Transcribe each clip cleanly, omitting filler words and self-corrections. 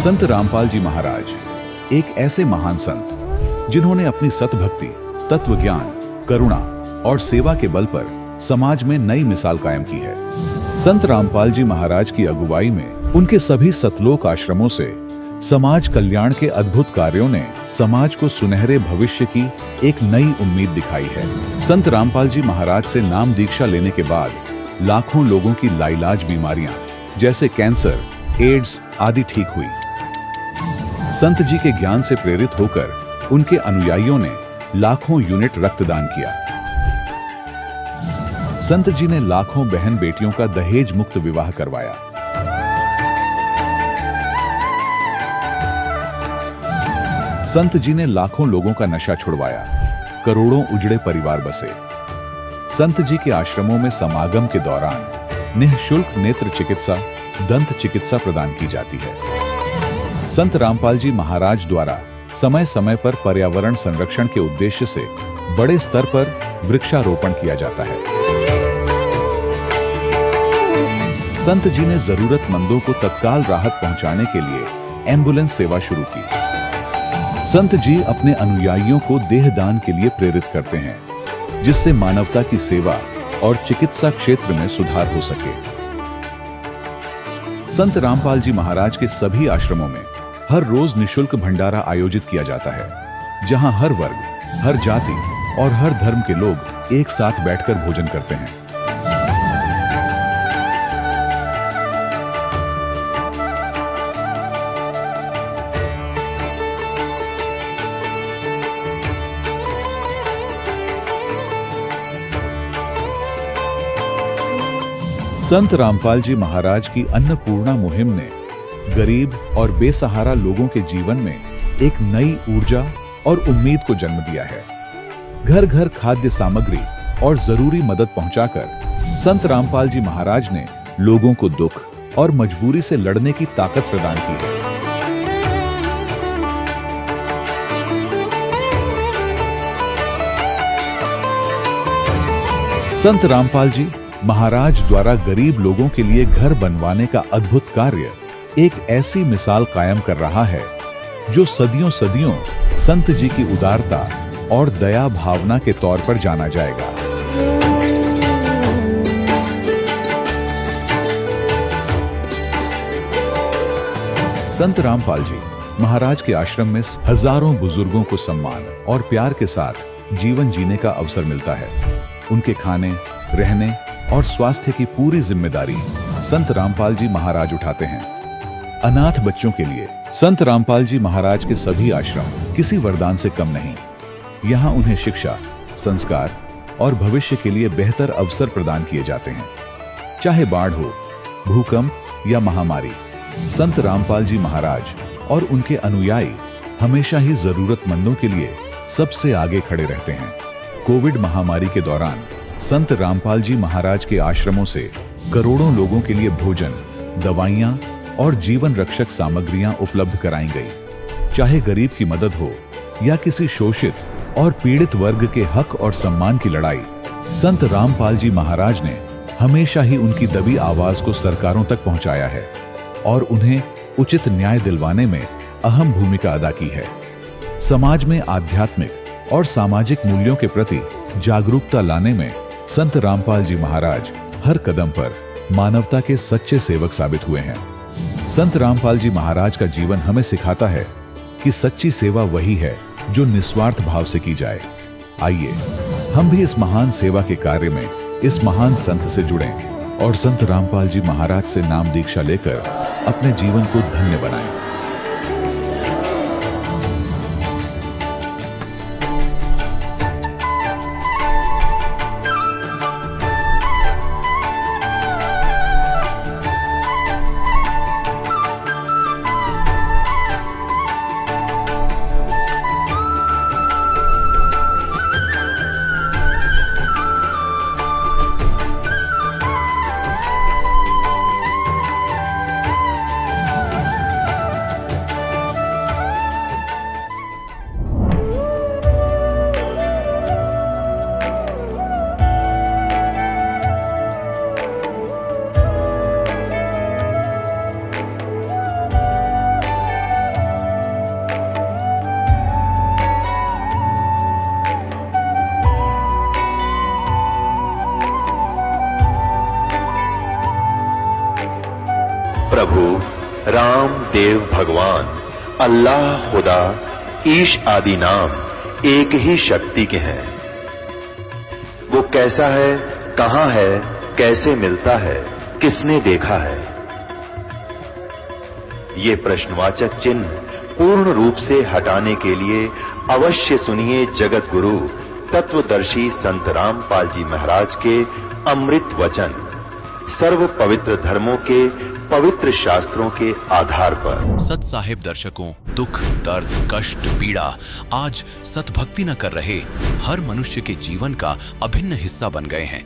संत रामपाल जी महाराज एक ऐसे महान संत जिन्होंने अपनी सतभक्ति, तत्व ज्ञान, करुणा और सेवा के बल पर समाज में नई मिसाल कायम की है। संत रामपाल जी महाराज की अगुवाई में उनके सभी सतलोक आश्रमों से समाज कल्याण के अद्भुत कार्यों ने समाज को सुनहरे भविष्य की एक नई उम्मीद दिखाई है। संत रामपाल जी महाराज से नाम दीक्षा लेने के बाद लाखों लोगों की लाइलाज बीमारियां जैसे कैंसर, एड्स आदि ठीक हुई। संत जी के ज्ञान से प्रेरित होकर उनके अनुयायियों ने लाखों यूनिट रक्तदान किया। संत जी ने लाखों बहन बेटियों का दहेज मुक्त विवाह करवाया। संत जी ने लाखों लोगों का नशा छुड़वाया, करोड़ों उजड़े परिवार बसे। संत जी के आश्रमों में समागम के दौरान निःशुल्क नेत्र चिकित्सा, दंत चिकित्सा प्रदान की जाती है। संत रामपाल जी महाराज द्वारा समय समय पर पर्यावरण संरक्षण के उद्देश्य से बड़े स्तर पर वृक्षारोपण किया जाता है। संत जी ने जरूरतमंदों को तत्काल राहत पहुंचाने के लिए एम्बुलेंस सेवा शुरू की। संत जी अपने अनुयायियों को देहदान के लिए प्रेरित करते हैं, जिससे मानवता की सेवा और चिकित्सा क्षेत्र में सुधार हो सके। संत रामपाल जी महाराज के सभी आश्रमों में हर रोज निःशुल्क भंडारा आयोजित किया जाता है, जहां हर वर्ग, हर जाति और हर धर्म के लोग एक साथ बैठकर भोजन करते हैं। संत रामपाल जी महाराज की अन्नपूर्णा मुहिम ने गरीब और बेसहारा लोगों के जीवन में एक नई ऊर्जा और उम्मीद को जन्म दिया है। घर घर खाद्य सामग्री और जरूरी मदद पहुंचाकर संत रामपाल जी महाराज ने लोगों को दुख और मजबूरी से लड़ने की ताकत प्रदान की है। संत रामपाल जी महाराज द्वारा गरीब लोगों के लिए घर बनवाने का अद्भुत कार्य एक ऐसी मिसाल कायम कर रहा है जो सदियों सदियों संत जी की उदारता और दया भावना के तौर पर जाना जाएगा। संत रामपाल जी महाराज के आश्रम में हजारों बुजुर्गों को सम्मान और प्यार के साथ जीवन जीने का अवसर मिलता है। उनके खाने, रहने और स्वास्थ्य की पूरी जिम्मेदारी संत रामपाल जी महाराज उठाते हैं। अनाथ बच्चों के लिए संत रामपाल जी महाराज के सभी आश्रम किसी वरदान से कम नहीं। यहाँ उन्हें शिक्षा, संस्कार और भविष्य के लिए बेहतर अवसर प्रदान किए जाते हैं। चाहे बाढ़ हो, भूकंप या महामारी, संत रामपाल जी महाराज और उनके अनुयायी हमेशा ही जरूरतमंदों के लिए सबसे आगे खड़े रहते हैं। कोविड महामारी के दौरान संत रामपाल जी महाराज के आश्रमों से करोड़ों लोगों के लिए भोजन, दवाइयां और जीवन रक्षक सामग्रियां उपलब्ध कराई गई। चाहे गरीब की मदद हो या किसी शोषित और पीड़ित वर्ग के हक और सम्मान की लड़ाई, संत रामपाल जी महाराज ने हमेशा ही उनकी दबी आवाज को सरकारों तक पहुंचाया है और उन्हें उचित न्याय दिलवाने में अहम भूमिका अदा की है। समाज में आध्यात्मिक और सामाजिक मूल्यों के प्रति जागरूकता लाने में संत रामपाल जी महाराज हर कदम पर मानवता के सच्चे सेवक साबित हुए हैं। संत रामपाल जी महाराज का जीवन हमें सिखाता है कि सच्ची सेवा वही है जो निस्वार्थ भाव से की जाए। आइए हम भी इस महान सेवा के कार्य में इस महान संत से जुड़ें और संत रामपाल जी महाराज से नाम दीक्षा लेकर अपने जीवन को धन्य बनाएं। प्रभु राम देव भगवान अल्लाह खुदा ईश आदि नाम एक ही शक्ति के हैं। वो कैसा है, कहां है, कैसे मिलता है, किसने देखा है? ये प्रश्नवाचक चिन्ह पूर्ण रूप से हटाने के लिए अवश्य सुनिए जगत गुरु तत्वदर्शी संत रामपाल जी महाराज के अमृत वचन, सर्व पवित्र धर्मों के पवित्र शास्त्रों के आधार पर। सत साहिब दर्शकों, दुख, दर्द, कष्ट, पीड़ा आज सतभक्ति न कर रहे हर मनुष्य के जीवन का अभिन्न हिस्सा बन गए हैं।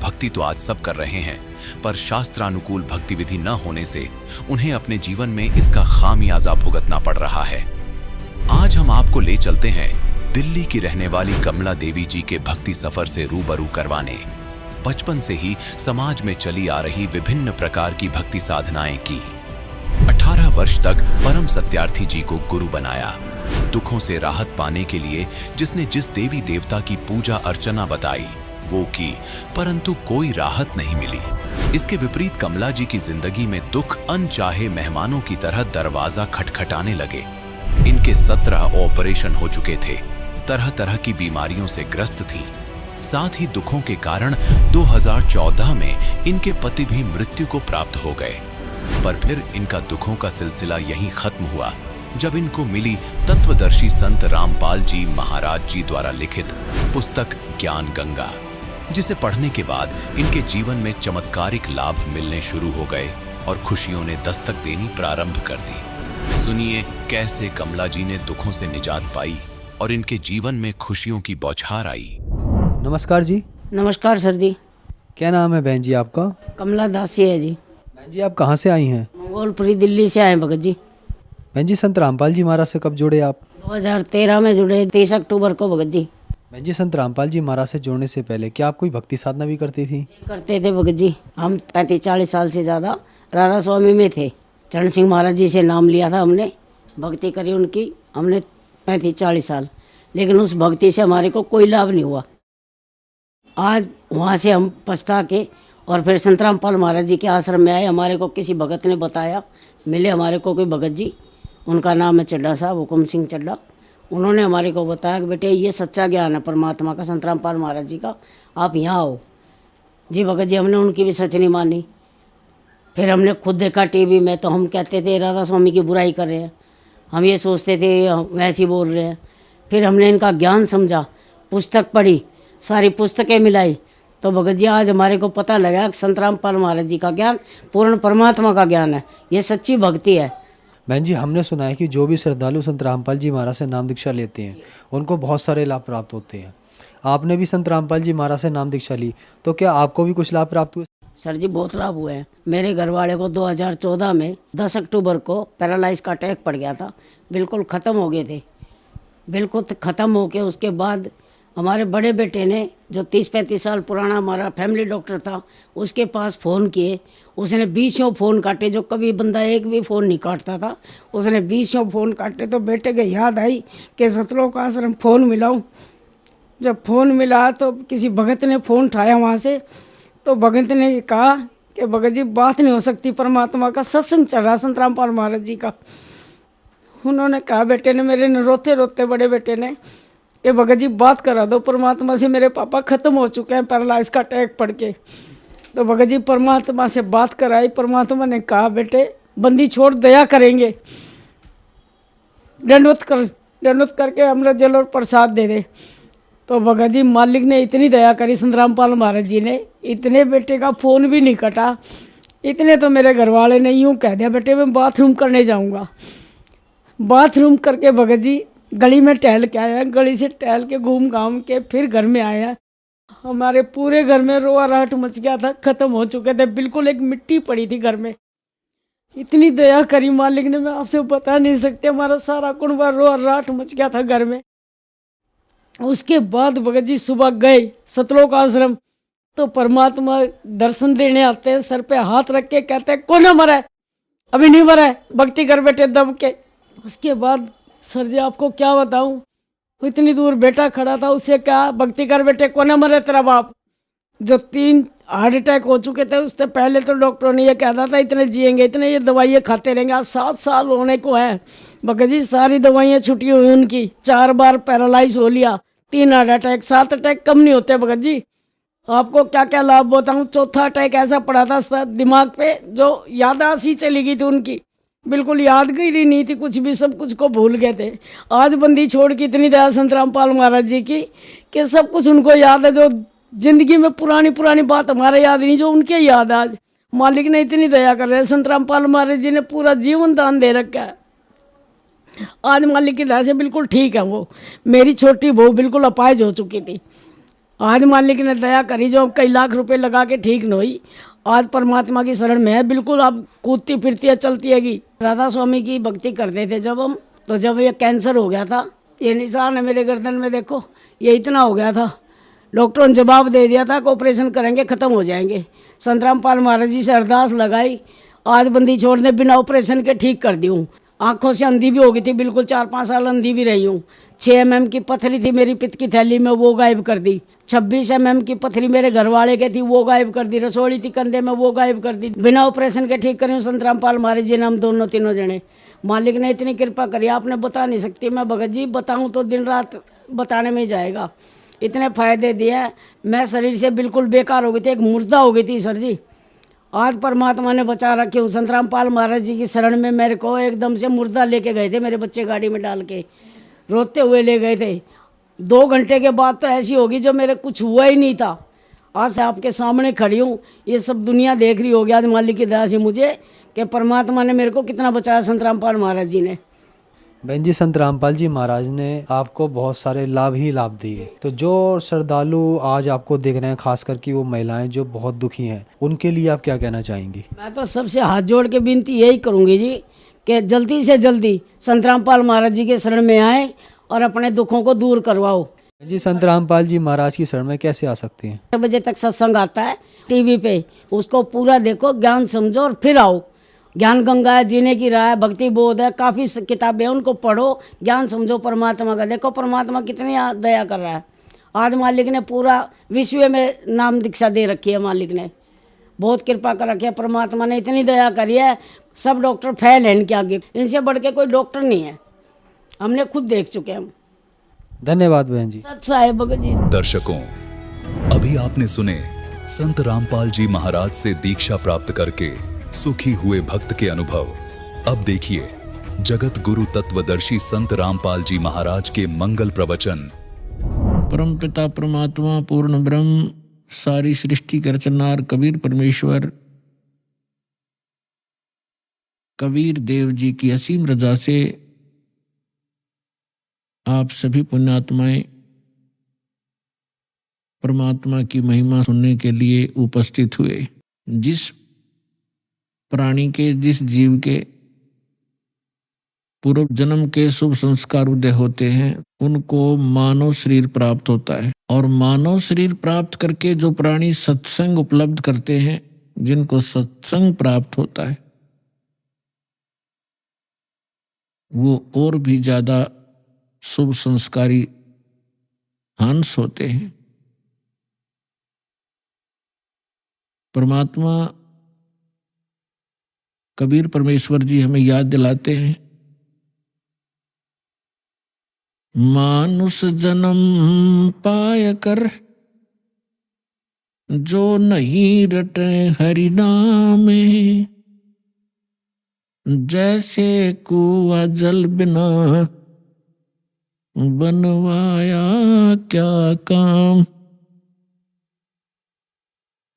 भक्ति तो आज सब कर रहे हैं, पर शास्त्रानुकूल भक्ति विधि न होने से उन्हें अपने जीवन में इसका खामियाजा भुगतना पड़ रहा है। आज हम आपको ले चलते हैं दिल्ली की रहने वाली कमला देवी जी के भक्ति सफर से रूबरू करवाने। बचपन से ही समाज में चली आ रही विभिन्न प्रकार की भक्ति साधनाएं की। 18 वर्ष तक परम सत्यार्थी जी को गुरु बनाया। दुखों से राहत पाने के लिए जिसने जिस देवी देवता की पूजा अर्चना बताई वो की, परंतु कोई राहत नहीं मिली। इसके विपरीत कमला जी की जिंदगी में दुख अनचाहे मेहमानों की तरह दरवाजा खटखटाने लगे। इनके 17 ऑपरेशन हो चुके थे, तरह तरह की बीमारियों से ग्रस्त थीं। साथ ही दुखों के कारण 2014 में इनके पति भी मृत्यु को प्राप्त हो गए। पर फिर इनका दुखों का सिलसिला यहीं खत्म हुआ जब इनको मिली तत्वदर्शी संत रामपाल जी महाराज जी द्वारा लिखित पुस्तक ज्ञान गंगा, जिसे पढ़ने के बाद इनके जीवन में चमत्कारिक लाभ मिलने शुरू हो गए और खुशियों ने दस्तक देनी प्रारंभ कर दी। सुनिए कैसे कमला जी ने दुखों से निजात पाई और इनके जीवन में खुशियों की बौछार आई। नमस्कार जी। नमस्कार सर जी। क्या नाम है बहन जी आपका? कमला दासी है जी। बहन जी आप कहाँ से आई हैं? मंगोलपुरी दिल्ली से आए भगत जी। बहन जी संत रामपाल जी महाराज से कब जुड़े आप? 2013 में जुड़े, 30 अक्टूबर को भगत जी। बहन जी संत रामपाल जी महाराज से जुड़ने से पहले क्या आप कोई भक्ति साधना भी करती थी? करते थे भगत जी। हम 35-40 साल से ज़्यादा राधा स्वामी में थे। चरण सिंह महाराज जी से नाम लिया था हमने, भक्ति करी उनकी हमने 35-40 साल, लेकिन उस भक्ति से हमारे को कोई लाभ नहीं हुआ। आज वहाँ से हम पछता के और फिर संत रामपाल महाराज जी के आश्रम में आए। हमारे को किसी भगत ने बताया, मिले हमारे को कोई भगत जी, उनका नाम है चड्डा साहब, हुकुम सिंह चड्डा। उन्होंने हमारे को बताया कि बेटे ये सच्चा ज्ञान है परमात्मा का, संत रामपाल महाराज जी का, आप यहाँ आओ। जी भगत जी, हमने उनकी भी सच नहीं मानी। फिर हमने खुद देखा टीवी में, तो हम कहते थे राधा स्वामी की बुराई कर रहे हैं, हम ये सोचते थे वैसे ही बोल रहे हैं। फिर हमने इनका ज्ञान समझा, पुस्तक पढ़ी, सारी पुस्तकें मिलाई, तो भगत जी आज हमारे को पता लगा कि संत रामपाल महाराज जी का ज्ञान पूर्ण परमात्मा का ज्ञान है, ये सच्ची भक्ति है। बहन जी हमने सुना है कि जो भी श्रद्धालु संत रामपाल जी महाराज से नाम दीक्षा लेते हैं उनको बहुत सारे लाभ प्राप्त होते हैं। आपने भी संत रामपाल जी महाराज से नाम दीक्षा ली, तो क्या आपको भी कुछ लाभ प्राप्त हुए? सर जी बहुत लाभ हुए हैं। मेरे घर वाले को 2014 में 10 अक्टूबर को पैरालाइज का अटैक पड़ गया था, बिल्कुल ख़त्म हो गए थे। बिल्कुल ख़त्म हो के उसके बाद हमारे बड़े बेटे ने, जो 30-35 साल पुराना हमारा फैमिली डॉक्टर था, उसके पास फ़ोन किए। उसने 20 फ़ोन काटे, जो कभी बंदा एक भी फ़ोन नहीं काटता था, उसने 20 फ़ोन काटे। तो बेटे के याद आई कि सतलोक आश्रम फ़ोन मिलाऊं। जब फ़ोन मिला तो किसी भगत ने फ़ोन उठाया वहाँ से, तो भगत ने कहा कि भगत जी बात नहीं हो सकती, परमात्मा का सत्संग चल रहा संत रामपाल महाराज जी का। उन्होंने कहा, बेटे ने मेरे ने रोते रोते, बड़े बेटे ने, कि भगत जी बात करा दो परमात्मा से, मेरे पापा ख़त्म हो चुके हैं पैरालाइज का अटैक पड़ के। तो भगत जी परमात्मा से बात कराई। परमात्मा ने कहा, बेटे बंदी छोड़, दया करेंगे, दंडवत करके अमृत जल और प्रसाद दे दे। तो भगत जी मालिक ने इतनी दया करी, संत रामपाल महाराज जी ने, इतने बेटे का फ़ोन भी नहीं कटा। इतने तो मेरे घर वाले ने यूँ कह दिया, बेटे मैं बाथरूम करने जाऊँगा। बाथरूम करके भगत जी गली में टहल के आया, गली से टहल के घूम घाम के फिर घर में आया। हमारे पूरे घर में रोआराहट मच गया था, ख़त्म हो चुके थे, बिल्कुल एक मिट्टी पड़ी थी घर में। इतनी दया करी मालिक ने, मैं आपसे बता नहीं सकते। हमारा सारा कुनबा रोआराहट मच गया था घर में। उसके बाद भगत जी सुबह गए सतलोक आश्रम, तो परमात्मा दर्शन देने आते हैं, सर पे हाथ रख के कहते हैं, कौन मरा है? अभी नहीं मरा है, भक्ति कर बेटे दब के। उसके बाद सर जी आपको क्या बताऊं, इतनी दूर बेटा खड़ा था, उससे क्या भक्ति कर बेटे, कौन मरे तेरा बाप? जो 3 हार्ट अटैक हो चुके थे उससे पहले तो डॉक्टरों ने ये कहता था इतने जिएंगे, इतने ये दवाइयाँ खाते रहेंगे। आज 7 साल होने को है भगत जी, सारी दवाइयाँ छुट्टी हुई उनकी। 4 बार पैरालाइज हो लिया, 3 हार्ट अटैक, 7 अटैक कम नहीं होते भगत जी। आपको क्या क्या लाभ बताऊँ। चौथा अटैक ऐसा पड़ा था दिमाग पे, जो याददाश्त ही चली गई थी उनकी, बिल्कुल यादगिरी नहीं थी कुछ भी, सब कुछ को भूल गए थे। आज बंदी छोड़ के इतनी दया संत रामपाल महाराज जी की कि सब कुछ उनको याद है। जो जिंदगी में पुरानी पुरानी बात हमारे याद नहीं, जो उनके याद है। आज मालिक ने इतनी दया कर रहे हैं, संत रामपाल महाराज जी ने पूरा जीवन दान दे रखा है। आज मालिक की दया से बिल्कुल ठीक है वो। मेरी छोटी बहू बिल्कुल अपाहिज हो चुकी थी, आज मालिक ने दया करी, जो कई लाख रुपए लगा के ठीक न हुई, आज परमात्मा की शरण में है, बिल्कुल अब कूदती फिरती है, चलती हैगी। राधा स्वामी की भक्ति करते थे जब हम, तो जब ये कैंसर हो गया था, ये निशान है मेरे गर्दन में देखो, ये इतना हो गया था। डॉक्टरों ने जवाब दे दिया था कि ऑपरेशन करेंगे ख़त्म हो जाएंगे। संत रामपाल महाराज जी से अरदास लगाई, आज बंदी छोड़ने बिना ऑपरेशन के ठीक कर दी हूँ। आँखों से अंधी भी हो गई थी, बिल्कुल 4-5 साल अंधी भी रही हूँ। 6 mm की पथरी थी मेरी पित्त की थैली में, वो गायब कर दी। 26 mm की पथरी मेरे घर वाले के थी, वो गायब कर दी। रसोड़ी थी कंधे में, वो गायब कर दी। बिना ऑपरेशन के ठीक करी हूँ संत रामपाल महाराज जी ने, हम दोनों तीनों जने। मालिक ने इतनी कृपा करी, आपने बता नहीं सकती। मैं भगत जी बताऊँ तो दिन रात बताने में ही जाएगा, इतने फायदे दिए। मैं शरीर से बिल्कुल बेकार हो गई थी, एक मुर्दा हो गई थी सर जी। आज परमात्मा ने बचा रखे हूँ। संत रामपाल महाराज जी की शरण में मेरे को एकदम से मुर्दा लेके गए थे, मेरे बच्चे गाड़ी में डाल के रोते हुए ले गए थे। 2 घंटे के बाद तो ऐसी होगी जो मेरे कुछ हुआ ही नहीं था। आज आपके सामने खड़ी हूँ, ये सब दुनिया देख रही होगी आज मालिक की दया से मुझे, कि परमात्मा ने मेरे को कितना बचाया, संत रामपाल महाराज जी ने। बहन जी, संत रामपाल जी महाराज ने आपको बहुत सारे लाभ ही लाभ दिए। तो जो श्रद्धालु आज आपको देख रहे हैं, खास करके वो महिलाएं जो बहुत दुखी हैं, उनके लिए आप क्या कहना चाहेंगी? मैं तो सबसे हाथ जोड़ के विनती यही करूँगी जी कि जल्दी से जल्दी संत रामपाल महाराज जी के शरण में आए और अपने दुखों को दूर करवाओ। जी, संत रामपाल जी महाराज की शरण में कैसे आ सकती हैं? 8 बजे तक सत्संग आता है टीवी पे, उसको पूरा देखो, ज्ञान समझो और फिर आओ। ज्ञान गंगा है, जीने की राह है, भक्ति बोध है, काफ़ी किताबें हैं, उनको पढ़ो, ज्ञान समझो परमात्मा का। देखो परमात्मा कितनी दया कर रहा है। आज मालिक ने पूरा विश्व में नाम दीक्षा दे रखी है, मालिक ने बहुत कृपा कर रखी है। परमात्मा ने इतनी दया करी है, सब डॉक्टर फेल हैं इनके आगे, इनसे बढ़ के कोई डॉक्टर नहीं है, हमने खुद देख चुके हैं। धन्यवाद बहन जी। सच साहेब भगत जी। दर्शकों, अभी आपने सुने संत रामपाल जी महाराज से दीक्षा प्राप्त करके सुखी हुए भक्त के अनुभव। अब देखिए जगत गुरु तत्वदर्शी संत रामपाल जी महाराज के मंगल प्रवचन। परम पिता परमात्मा पूर्ण ब्रह्म सारी सृष्टि का रचनहार कबीर परमेश्वर कबीर देव जी की असीम रजा से आप सभी पुण्यात्माएं परमात्मा की महिमा सुनने के लिए उपस्थित हुए। जिस प्राणी के, जिस जीव के पूर्व जन्म के शुभ संस्कार उदय होते हैं, उनको मानव शरीर प्राप्त होता है। और मानव शरीर प्राप्त करके जो प्राणी सत्संग उपलब्ध करते हैं, जिनको सत्संग प्राप्त होता है, वो और भी ज्यादा शुभ संस्कारी हंस होते हैं। परमात्मा कबीर परमेश्वर जी हमें याद दिलाते हैं, मानुष जन्म पाय कर जो नहीं रटे हरि नामे, जैसे कुआ जल बिना बनवाया क्या काम।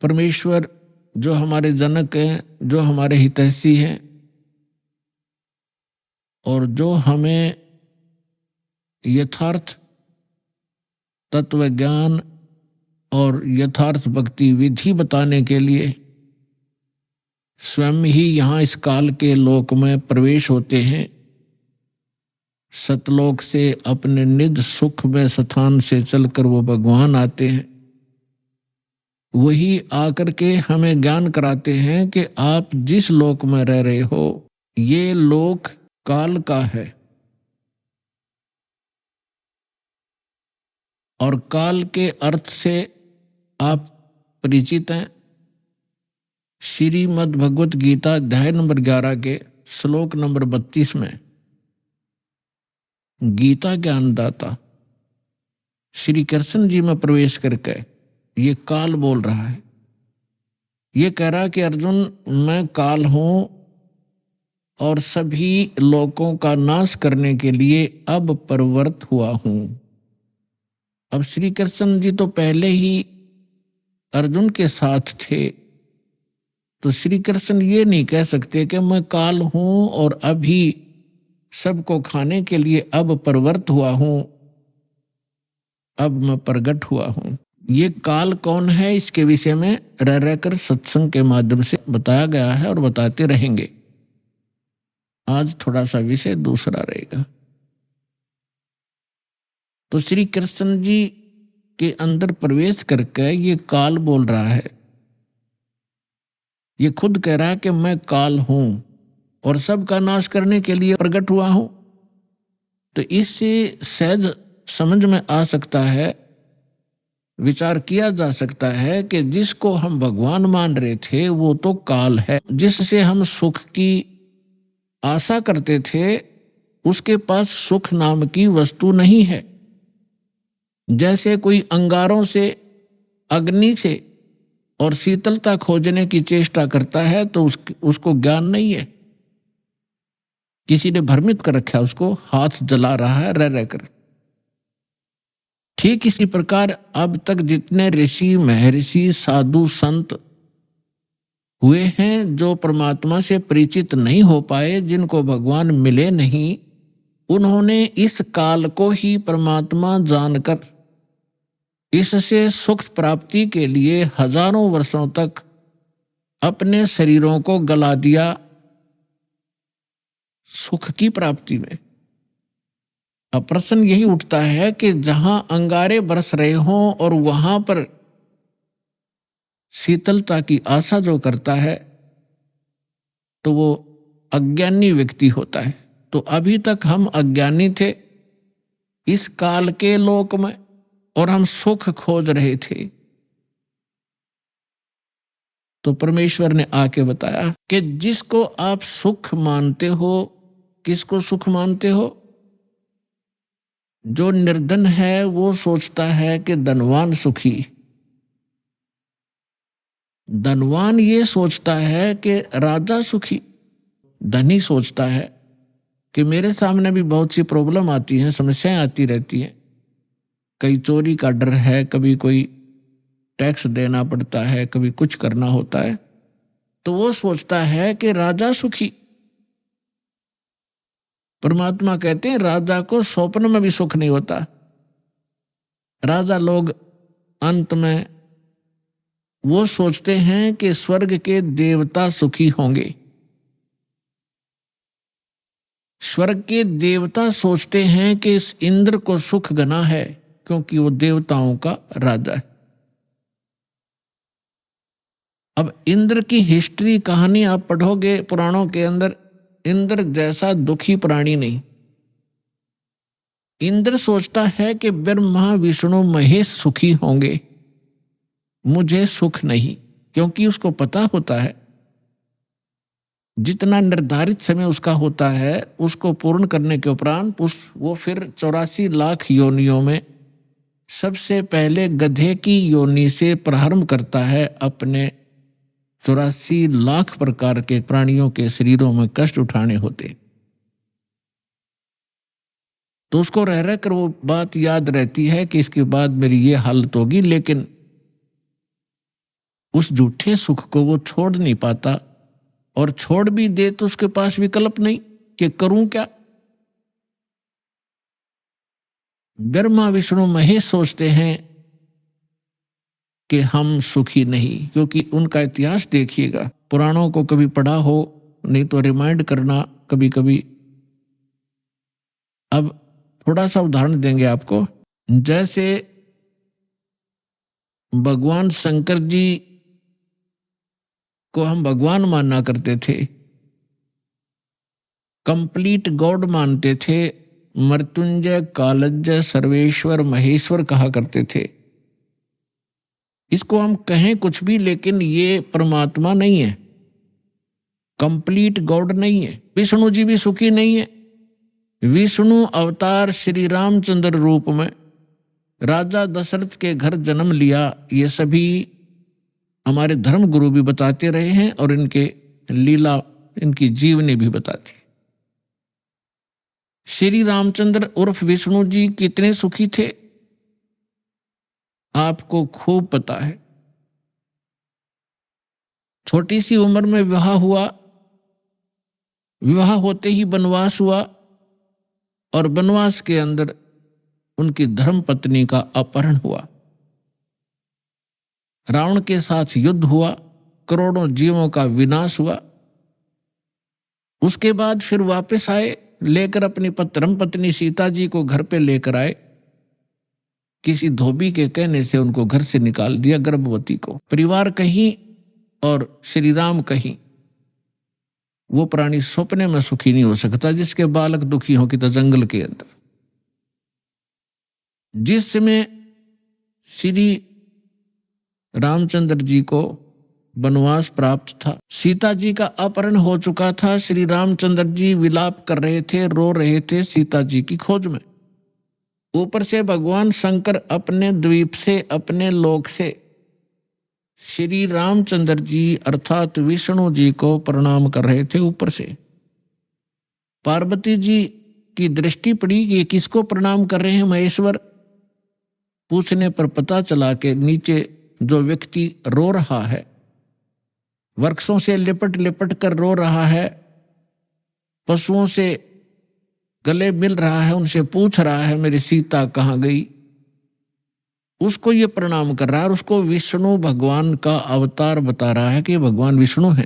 परमेश्वर जो हमारे जनक हैं, जो हमारे हितैषी हैं और जो हमें यथार्थ तत्व ज्ञान और यथार्थ भक्ति विधि बताने के लिए स्वयं ही यहाँ इस काल के लोक में प्रवेश होते हैं, सतलोक से अपने निज सुख में स्थान से चलकर वो भगवान आते हैं। वही आकर के हमें ज्ञान कराते हैं कि आप जिस लोक में रह रहे हो, ये लोक काल का है और काल के अर्थ से आप परिचित हैं। श्रीमद् भगवत गीता अध्याय नंबर 11 के श्लोक नंबर 32 में गीता ज्ञानदाता श्री कृष्ण जी में प्रवेश करके ये काल बोल रहा है। ये कह रहा कि अर्जुन, मैं काल हूं और सभी लोगों का नाश करने के लिए अब प्रवृत्त हुआ हूं। अब श्री कृष्ण जी तो पहले ही अर्जुन के साथ थे, तो श्री कृष्ण ये नहीं कह सकते कि मैं काल हूं और अभी सबको खाने के लिए अब प्रवृत्त हुआ हूं, अब मैं प्रकट हुआ हूं। ये काल कौन है, इसके विषय में रह रहकर सत्संग के माध्यम से बताया गया है और बताते रहेंगे। आज थोड़ा सा विषय दूसरा रहेगा। तो श्री कृष्ण जी के अंदर प्रवेश करके ये काल बोल रहा है। ये खुद कह रहा है कि मैं काल हूं और सबका नाश करने के लिए प्रकट हुआ हूं। तो इससे सहज समझ में आ सकता है, विचार किया जा सकता है कि जिसको हम भगवान मान रहे थे वो तो काल है। जिससे हम सुख की आशा करते थे उसके पास सुख नाम की वस्तु नहीं है। जैसे कोई अंगारों से, अग्नि से और शीतलता खोजने की चेष्टा करता है तो उसको ज्ञान नहीं है। किसी ने भ्रमित कर रखा है, उसको हाथ जला रहा है रह रहकर। ठीक इसी प्रकार अब तक जितने ऋषि, महर्षि, साधु, संत हुए हैं जो परमात्मा से परिचित नहीं हो पाए, जिनको भगवान मिले नहीं, उन्होंने इस काल को ही परमात्मा जानकर इससे सुख प्राप्ति के लिए हजारों वर्षों तक अपने शरीरों को गला दिया सुख की प्राप्ति में। अब प्रश्न यही उठता है कि जहां अंगारे बरस रहे हों और वहां पर शीतलता की आशा जो करता है तो वो अज्ञानी व्यक्ति होता है। तो अभी तक हम अज्ञानी थे इस काल के लोक में और हम सुख खोज रहे थे। तो परमेश्वर ने आके बताया कि जिसको आप सुख मानते हो, किसको सुख मानते हो? जो निर्धन है वो सोचता है कि धनवान सुखी। धनवान ये सोचता है कि राजा सुखी। धनी सोचता है कि मेरे सामने भी बहुत सी प्रॉब्लम आती हैं, समस्याएं आती रहती हैं। कहीं चोरी का डर है, कभी कोई टैक्स देना पड़ता है, कभी कुछ करना होता है, तो वो सोचता है कि राजा सुखी। परमात्मा कहते हैं राजा को स्वप्न में भी सुख नहीं होता। राजा लोग अंत में वो सोचते हैं कि स्वर्ग के देवता सुखी होंगे। स्वर्ग के देवता सोचते हैं कि इस इंद्र को सुख घना है क्योंकि वो देवताओं का राजा है। अब इंद्र की हिस्ट्री, कहानी आप पढ़ोगे पुराणों के अंदर, इंद्र जैसा दुखी प्राणी नहीं। इंद्र सोचता है कि ब्रह्मा, विष्णु, महेश सुखी होंगे, मुझे सुख नहीं, क्योंकि उसको पता होता है जितना निर्धारित समय उसका होता है उसको पूर्ण करने के उपरांत वो फिर 84 लाख योनियों में सबसे पहले गधे की योनि से प्रारंभ करता है अपने 84 लाख प्रकार के प्राणियों के शरीरों में कष्ट उठाने होते। तो उसको रह रह कर वो बात याद रहती है कि इसके बाद मेरी ये हालत होगी, लेकिन उस झूठे सुख को वो छोड़ नहीं पाता, और छोड़ भी दे तो उसके पास विकल्प नहीं कि करूं क्या। ब्रह्मा, विष्णु, महेश सोचते हैं कि हम सुखी नहीं, क्योंकि उनका इतिहास देखिएगा, पुराणों को कभी पढ़ा हो, नहीं तो रिमाइंड करना कभी कभी। अब थोड़ा सा उदाहरण देंगे आपको। जैसे भगवान शंकर जी को हम भगवान माना करते थे, कंप्लीट गॉड मानते थे, मृत्युंजय, कालज्ञ, सर्वेश्वर, महेश्वर कहा करते थे। इसको हम कहें कुछ भी, लेकिन ये परमात्मा नहीं है, कंप्लीट गॉड नहीं है। विष्णु जी भी सुखी नहीं है। विष्णु अवतार श्री रामचंद्र रूप में राजा दशरथ के घर जन्म लिया, ये सभी हमारे धर्म गुरु भी बताते रहे हैं और इनके लीला, इनकी जीवनी भी बताती है। श्री रामचंद्र उर्फ विष्णु जी कितने सुखी थे आपको खूब पता है। छोटी सी उम्र में विवाह हुआ, विवाह होते ही वनवास हुआ और वनवास के अंदर उनकी धर्म पत्नी का अपहरण हुआ। रावण के साथ युद्ध हुआ, करोड़ों जीवों का विनाश हुआ। उसके बाद फिर वापस आए, लेकर अपनी धर्म पत्नी सीता जी को घर पे लेकर आए। किसी धोबी के कहने से उनको घर से निकाल दिया, गर्भवती को। परिवार कहीं और श्री राम कहीं। वो प्राणी सपने में सुखी नहीं हो सकता जिसके बालक दुखी हो कि तो जंगल के अंदर। जिस समय श्री रामचंद्र जी को वनवास प्राप्त था, सीता जी का अपहरण हो चुका था, श्री रामचंद्र जी विलाप कर रहे थे, रो रहे थे सीता जी की खोज में। ऊपर से भगवान शंकर अपने द्वीप से, अपने लोक से श्री रामचंद्र जी अर्थात विष्णु जी को प्रणाम कर रहे थे। ऊपर से पार्वती जी की दृष्टि पड़ी कि किसको प्रणाम कर रहे हैं महेश्वर। पूछने पर पता चला कि नीचे जो व्यक्ति रो रहा है, वृक्षों से लिपट लिपट कर रो रहा है, पशुओं से गले मिल रहा है, उनसे पूछ रहा है मेरी सीता कहाँ गई, उसको ये प्रणाम कर रहा है और उसको विष्णु भगवान का अवतार बता रहा है कि भगवान विष्णु है।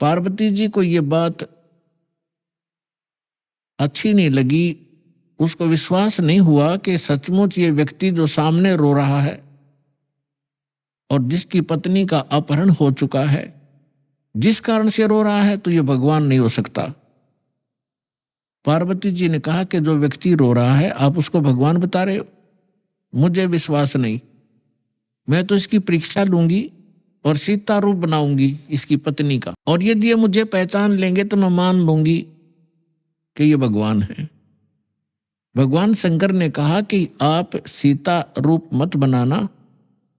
पार्वती जी को ये बात अच्छी नहीं लगी, उसको विश्वास नहीं हुआ कि सचमुच ये व्यक्ति जो सामने रो रहा है और जिसकी पत्नी का अपहरण हो चुका है, जिस कारण से रो रहा है, तो ये भगवान नहीं हो सकता। पार्वती जी ने कहा कि जो व्यक्ति रो रहा है आप उसको भगवान बता रहे हो, मुझे विश्वास नहीं। मैं तो इसकी परीक्षा लूंगी और सीता रूप बनाऊंगी इसकी पत्नी का, और यदि ये मुझे पहचान लेंगे तो मैं मान लूंगी कि ये भगवान है। भगवान शंकर ने कहा कि आप सीता रूप मत बनाना,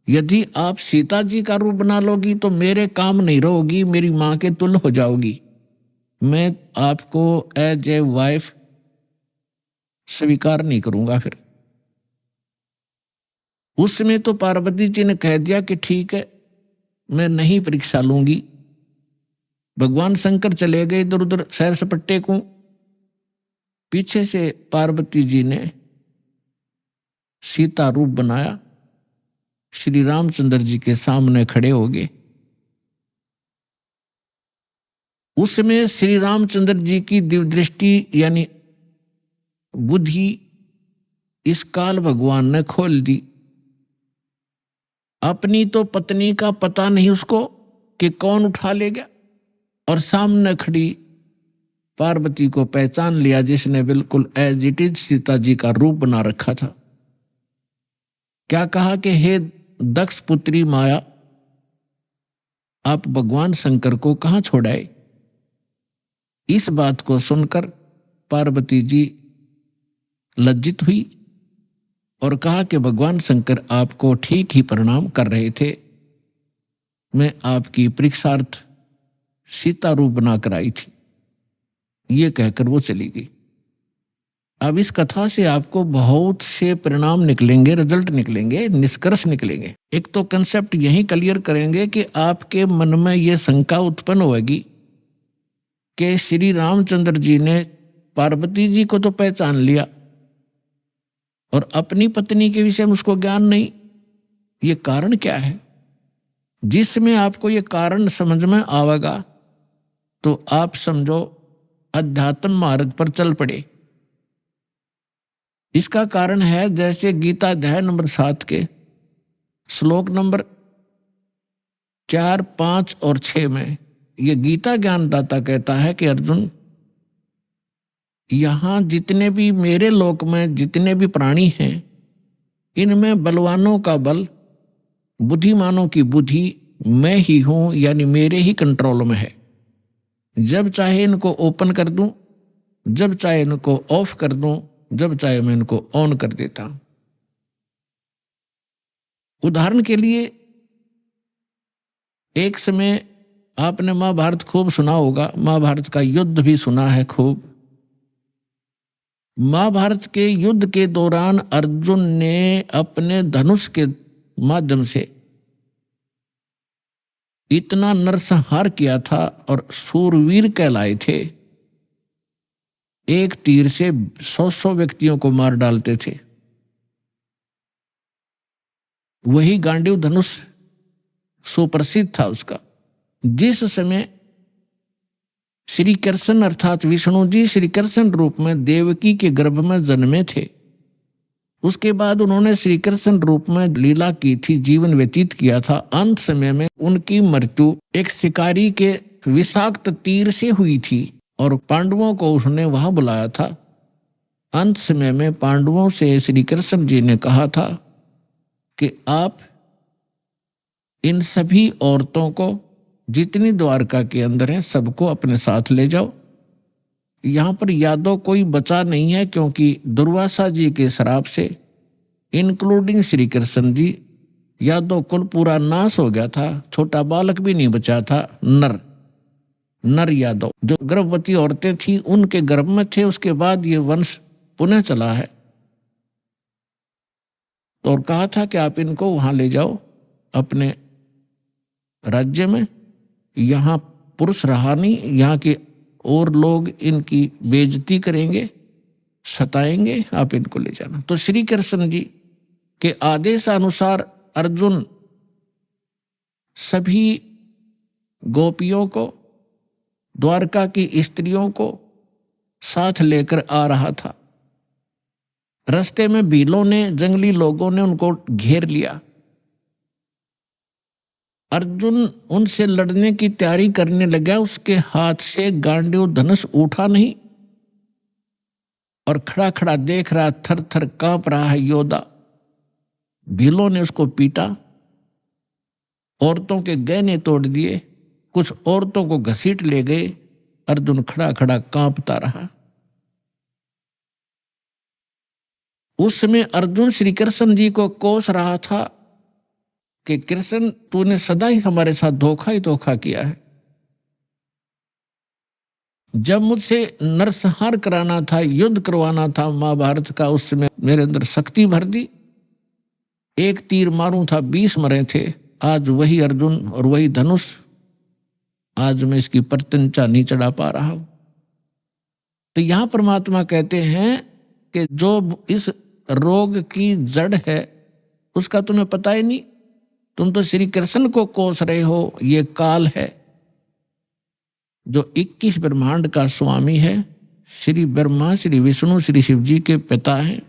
यदि आप सीता जी का रूप बना लोगी तो मेरे काम नहीं रहोगी, मेरी मां के तुल्य हो जाओगी। मैं आपको एज ए वाइफ स्वीकार नहीं करूंगा। फिर उस समय तो पार्वती जी ने कह दिया कि ठीक है, मैं नहीं परीक्षा लूंगी। भगवान शंकर चले गए इधर उधर सैर सपट्टे को। पीछे से पार्वती जी ने सीता रूप बनाया, श्री रामचंद्र जी के सामने खड़े हो गए। उस समय श्री रामचंद्र जी की दिव्य दृष्टि यानी बुद्धि इस काल भगवान ने खोल दी। अपनी तो पत्नी का पता नहीं उसको कि कौन उठा ले गया, और सामने खड़ी पार्वती को पहचान लिया जिसने बिल्कुल as it is Sita ji का रूप बना रखा था। क्या कहा कि हे दक्ष पुत्री माया, आप भगवान शंकर को कहां छोड़ाए। इस बात को सुनकर पार्वती जी लज्जित हुई और कहा कि भगवान शंकर आपको ठीक ही प्रणाम कर रहे थे, मैं आपकी परीक्षार्थ सीता रूप बनाकर आई थी। ये कहकर वो चली गई। अब इस कथा से आपको बहुत से परिणाम निकलेंगे, रिजल्ट निकलेंगे, निष्कर्ष निकलेंगे। एक तो कंसेप्ट यही क्लियर करेंगे कि आपके मन में ये शंका उत्पन्न होगी कि श्री रामचंद्र जी ने पार्वती जी को तो पहचान लिया और अपनी पत्नी के विषय में उसको ज्ञान नहीं। ये कारण क्या है? जिसमें आपको ये कारण समझ में आवेगा तो आप समझो अध्यात्म मार्ग पर चल पड़े। इसका कारण है जैसे गीता अध्याय नंबर 7 के श्लोक नंबर 4, 5 और 6 में ये गीता ज्ञानदाता कहता है कि अर्जुन, यहां जितने भी मेरे लोक में जितने भी प्राणी हैं, इनमें बलवानों का बल बुद्धिमानों की बुद्धि मैं ही हूं, यानी मेरे ही कंट्रोल में है। जब चाहे इनको ओपन कर दूं, जब चाहे इनको ऑफ कर दूं, जब चाहे मैं इनको ऑन कर देता हूं। उदाहरण के लिए, एक समय आपने महाभारत खूब सुना होगा, महाभारत का युद्ध भी सुना है खूब। महाभारत के युद्ध के दौरान अर्जुन ने अपने धनुष के माध्यम से इतना नरसंहार किया था और शूरवीर कहलाए थे। एक तीर से 100 व्यक्तियों को मार डालते थे। वही गांडीव धनुष सुप्रसिद्ध था उसका। जिस समय श्री कृष्ण अर्थात विष्णु जी श्री कृष्ण रूप में देवकी के गर्भ में जन्मे थे, उसके बाद उन्होंने श्री कृष्ण रूप में लीला की थी, जीवन व्यतीत किया था। अंत समय में उनकी मृत्यु एक शिकारी के विषाक्त तीर से हुई थी और पांडवों को उसने वहां बुलाया था। अंत समय में पांडवों से श्री कृष्ण जी ने कहा था कि आप इन सभी औरतों को जितनी द्वारका के अंदर हैं सबको अपने साथ ले जाओ। यहाँ पर यादव कोई बचा नहीं है, क्योंकि दुर्वासा जी के श्राप से इंक्लूडिंग श्री कृष्ण जी यादव कुल पूरा नाश हो गया था। छोटा बालक भी नहीं बचा था। नर यादव जो गर्भवती औरतें थी उनके गर्भ में थे। उसके बाद ये वंश पुनः चला है। तो और कहा था कि आप इनको वहां ले जाओ अपने राज्य में। यहाँ पुरुष रहा नहीं, यहाँ के और लोग इनकी बेइज्जती करेंगे, सताएंगे, आप इनको ले जाना। तो श्री कृष्ण जी के आदेश अनुसार अर्जुन सभी गोपियों को, द्वारका की स्त्रियों को साथ लेकर आ रहा था। रास्ते में भीलों ने, जंगली लोगों ने उनको घेर लिया। अर्जुन उनसे लड़ने की तैयारी करने लगा। उसके हाथ से गांडीव धनुष उठा नहीं और खड़ा खड़ा देख रहा, थर थर कांप रहा है योद्धा। भीलों ने उसको पीटा, औरतों के गहने तोड़ दिए, कुछ औरतों को घसीट ले गए। अर्जुन खड़ा खड़ा कांपता रहा। उस समय अर्जुन श्री कृष्ण जी को कोस रहा था कि कृष्ण तूने सदा ही हमारे साथ धोखा ही धोखा किया है। जब मुझसे नरसंहार कराना था, युद्ध करवाना था महाभारत का, उस समय मेरे अंदर शक्ति भर दी। एक तीर मारूं था 20 मरे थे। आज वही अर्जुन और वही धनुष, आज मैं इसकी प्रत्यंचा नहीं चढ़ा पा रहा हूं। तो यहां परमात्मा कहते हैं कि जो इस रोग की जड़ है उसका तुम्हें पता ही नहीं। तुम तो श्री कृष्ण को कोस रहे हो। ये काल है जो 21 ब्रह्मांड का स्वामी है। श्री ब्रह्मा, श्री विष्णु, श्री शिव जी के पिता हैं।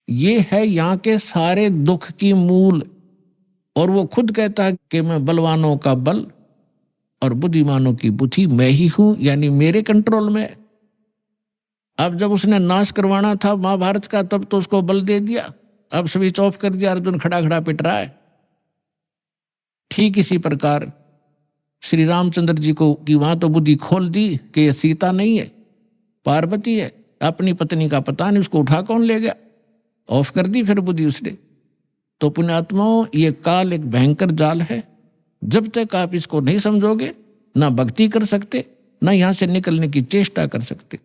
ये है यहाँ के सारे दुख की मूल। और वो खुद कहता है कि मैं बलवानों का बल और बुद्धिमानों की बुद्धि मैं ही हूं, यानी मेरे कंट्रोल में। अब जब उसने नाश करवाना था महाभारत का, तब तो उसको बल दे दिया। अब स्विच ऑफ कर दिया, अर्जुन खड़ा खड़ा पिट रहा है। ठीक इसी प्रकार श्री रामचंद्र जी को कि वहां तो बुद्धि खोल दी कि ये सीता नहीं है, पार्वती है। अपनी पत्नी का पता नहीं, उसको उठा कौन ले गया, ऑफ कर दी फिर बुद्धि उसने। तो पुण्यात्माओं, ये काल एक भयंकर जाल है। जब तक आप इसको नहीं समझोगे, ना भक्ति कर सकते, ना यहां से निकलने की चेष्टा कर सकते।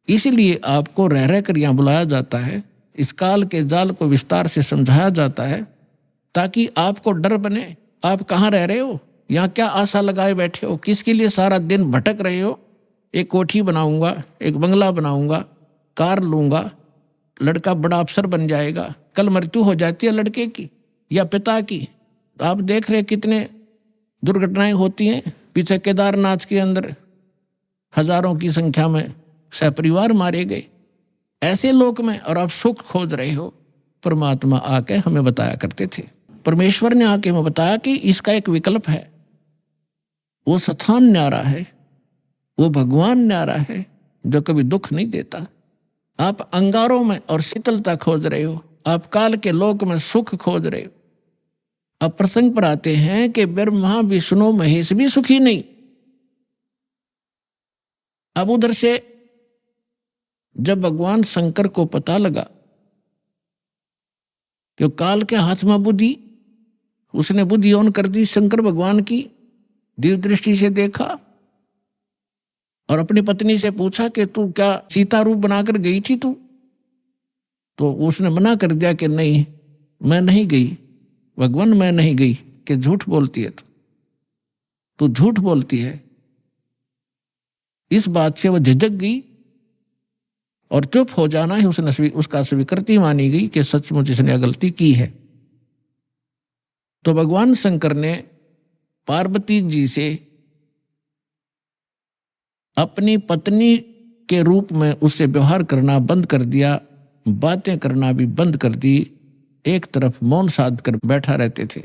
इसीलिए आपको रह रह कर यहां बुलाया जाता है। इस काल के जाल को विस्तार से समझाया जाता है ताकि आपको डर बने। आप कहाँ रह रहे हो, यहाँ क्या आशा लगाए बैठे हो, किसके लिए सारा दिन भटक रहे हो। एक कोठी बनाऊंगा, एक बंगला बनाऊंगा, कार लूंगा, लड़का बड़ा अफसर बन जाएगा। कल मृत्यु हो जाती है लड़के की या पिता की। आप देख रहे कितने दुर्घटनाएं होती हैं। पीछे केदारनाथ के अंदर हजारों की संख्या में सहपरिवार मारे गए ऐसे लोक में, और आप सुख खोज रहे हो। परमात्मा आके हमें बताया करते थे, परमेश्वर ने आके हमें बताया कि इसका एक विकल्प है। वो स्थान न्यारा है, वो भगवान न्यारा है जो कभी दुख नहीं देता। आप अंगारों में और शीतलता खोज रहे हो, आप काल के लोक में सुख खोज रहे हो। अब प्रसंग पर आते हैं कि ब्रह्मा विष्णु महेश भी सुखी नहीं। अब उधर से जब भगवान शंकर को पता लगा कि काल के हाथ में बुद्धि, उसने बुद्धि ऑन कर दी शंकर भगवान की, दिव्य दृष्टि से देखा और अपनी पत्नी से पूछा कि तू क्या सीता रूप बनाकर गई थी तू? तो उसने मना कर दिया कि नहीं, मैं नहीं गई भगवान, मैं नहीं गई। कि झूठ बोलती है तू झूठ बोलती है। इस बात से वह झिझक गई और चुप हो जाना ही उसका स्वीकृति मानी गई कि सचमुच इसने गलती की है। तो भगवान शंकर ने पार्वती जी से अपनी पत्नी के रूप में उससे व्यवहार करना बंद कर दिया, बातें करना भी बंद कर दी, एक तरफ मौन साध कर बैठा रहते थे,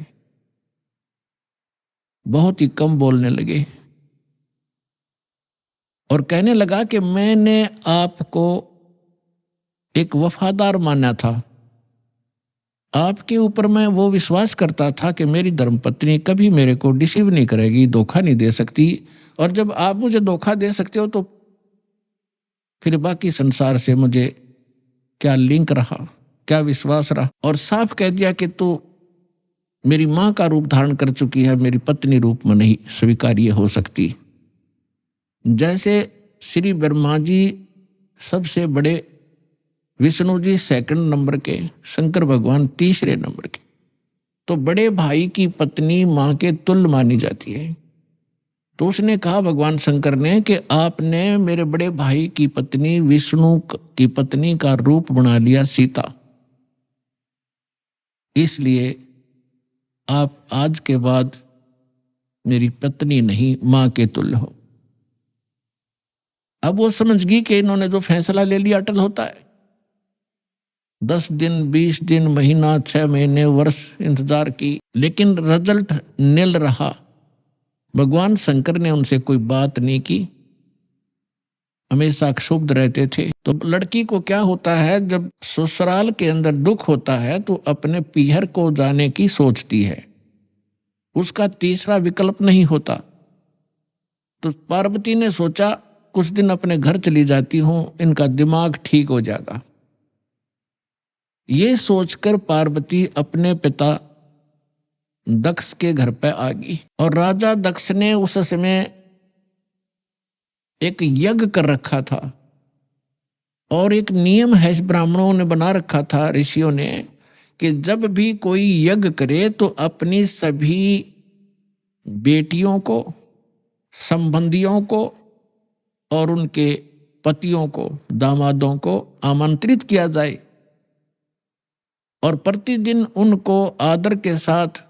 बहुत ही कम बोलने लगे और कहने लगा कि मैंने आपको एक वफादार माना था, आपके ऊपर मैं वो विश्वास करता था कि मेरी धर्मपत्नी कभी मेरे को डिसीव नहीं करेगी, धोखा नहीं दे सकती, और जब आप मुझे धोखा दे सकते हो तो फिर बाकी संसार से मुझे क्या लिंक रहा, क्या विश्वास रहा। और साफ कह दिया कि तू मेरी मां का रूप धारण कर चुकी है, मेरी पत्नी रूप में नहीं स्वीकार्य हो सकती। जैसे श्री ब्रह्मा जी सबसे बड़े, विष्णु जी सेकंड नंबर के, शंकर भगवान तीसरे नंबर के, तो बड़े भाई की पत्नी मां के तुल्य मानी जाती है। तो उसने कहा भगवान शंकर ने कि आपने मेरे बड़े भाई की पत्नी विष्णु की पत्नी का रूप बना लिया सीता, इसलिए आप आज के बाद मेरी पत्नी नहीं मां के तुल्य हो। अब वो समझ गई कि इन्होंने जो फैसला ले लिया अटल होता है। 10 दिन 20 दिन महीना 6 महीने वर्ष इंतजार की, लेकिन रिजल्ट निल रहा। भगवान शंकर ने उनसे कोई बात नहीं की, हमेशा क्षुब्ध रहते थे। तो लड़की को क्या होता है, जब ससुराल के अंदर दुख होता है तो अपने पीहर को जाने की सोचती है, उसका तीसरा विकल्प नहीं होता। तो पार्वती ने सोचा कुछ दिन अपने घर चली जाती हूं, इनका दिमाग ठीक हो जाएगा। ये सोचकर पार्वती अपने पिता दक्ष के घर पे आ गई और राजा दक्ष ने उस समय एक यज्ञ कर रखा था और एक नियम है ब्राह्मणों ने बना रखा था, ऋषियों ने, कि जब भी कोई यज्ञ करे तो अपनी सभी बेटियों को, संबंधियों को और उनके पतियों को, दामादों को आमंत्रित किया जाए और प्रतिदिन उनको आदर के साथ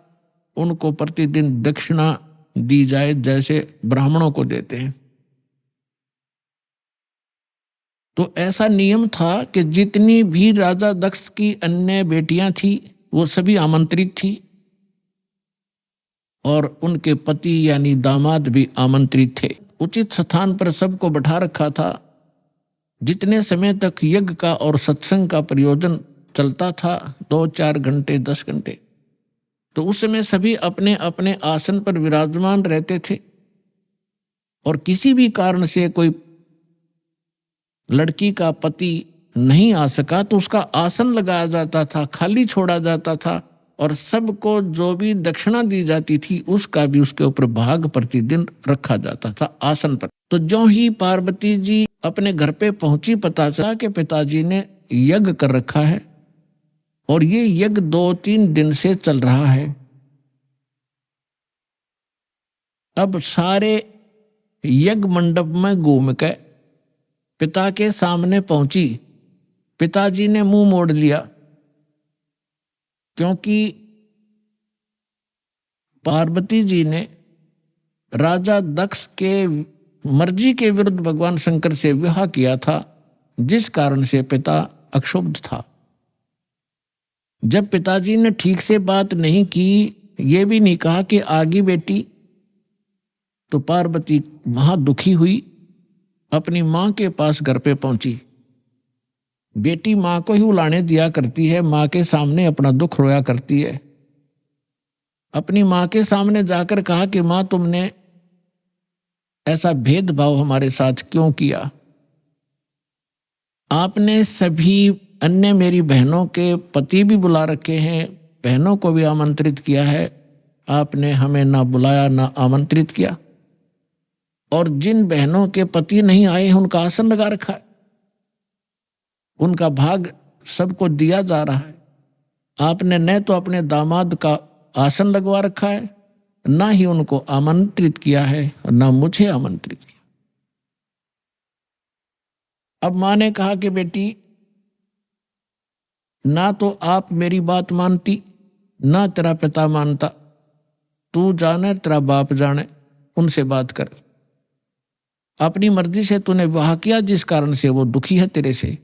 उनको प्रतिदिन दक्षिणा दी जाए जैसे ब्राह्मणों को देते हैं। तो ऐसा नियम था कि जितनी भी राजा दक्ष की अन्य बेटियां थी वो सभी आमंत्रित थी और उनके पति यानी दामाद भी आमंत्रित थे। उचित स्थान पर सबको बैठा रखा था। जितने समय तक यज्ञ का और सत्संग का प्रयोजन चलता था, 2-4 घंटे 10 घंटे, तो उस समय सभी अपने अपने आसन पर विराजमान रहते थे और किसी भी कारण से कोई लड़की का पति नहीं आ सका तो उसका आसन लगाया जाता था, खाली छोड़ा जाता था और सबको जो भी दक्षिणा दी जाती थी उसका भी उसके ऊपर भाग प्रतिदिन रखा जाता था आसन पर। तो जो ही पार्वती जी अपने घर पे पहुंची, पता चला कि पिताजी ने यज्ञ कर रखा है और ये यज्ञ 2-3 दिन से चल रहा है। अब सारे यज्ञ मंडप में घूम के पिता के सामने पहुंची। पिताजी ने मुंह मोड़ लिया क्योंकि पार्वती जी ने राजा दक्ष के मर्जी के विरुद्ध भगवान शंकर से विवाह किया था, जिस कारण से पिता अक्षुब्ध था। जब पिताजी ने ठीक से बात नहीं की, ये भी नहीं कहा कि आगे बेटी, तो पार्वती वहां दुखी हुई, अपनी मां के पास घर पे पहुंची। बेटी मां को ही उलाने दिया करती है, मां के सामने अपना दुख रोया करती है। अपनी माँ के सामने जाकर कहा कि माँ, तुमने ऐसा भेदभाव हमारे साथ क्यों किया? आपने सभी अन्य मेरी बहनों के पति भी बुला रखे हैं, बहनों को भी आमंत्रित किया है, आपने हमें ना बुलाया ना आमंत्रित किया। और जिन बहनों के पति नहीं आए हैं उनका आसन लगा रखा है, उनका भाग सबको दिया जा रहा है। आपने न तो अपने दामाद का आसन लगवा रखा है, ना ही उनको आमंत्रित किया है और ना मुझे आमंत्रित किया। अब मां ने कहा कि बेटी, ना तो आप मेरी बात मानती, ना तेरा पिता मानता, तू जाने तेरा बाप जाने, उनसे बात कर। अपनी मर्जी से तूने विवाह किया, जिस कारण से वो दुखी है तेरे से।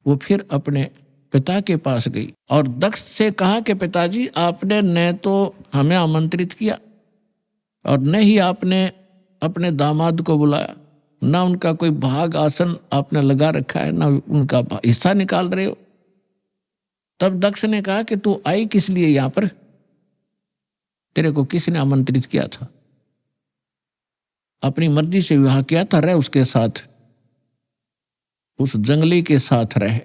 वो फिर अपने पिता के पास गई और दक्ष से कहा कि पिताजी, आपने न तो हमें आमंत्रित किया और न ही आपने अपने दामाद को बुलाया, ना उनका कोई भाग आसन आपने लगा रखा है, ना उनका हिस्सा निकाल रहे हो। तब दक्ष ने कहा कि तू आई किस लिए यहां पर? तेरे को किसने आमंत्रित किया था? अपनी मर्जी से विवाह किया था, रह उसके साथ, उस जंगली के साथ रहे।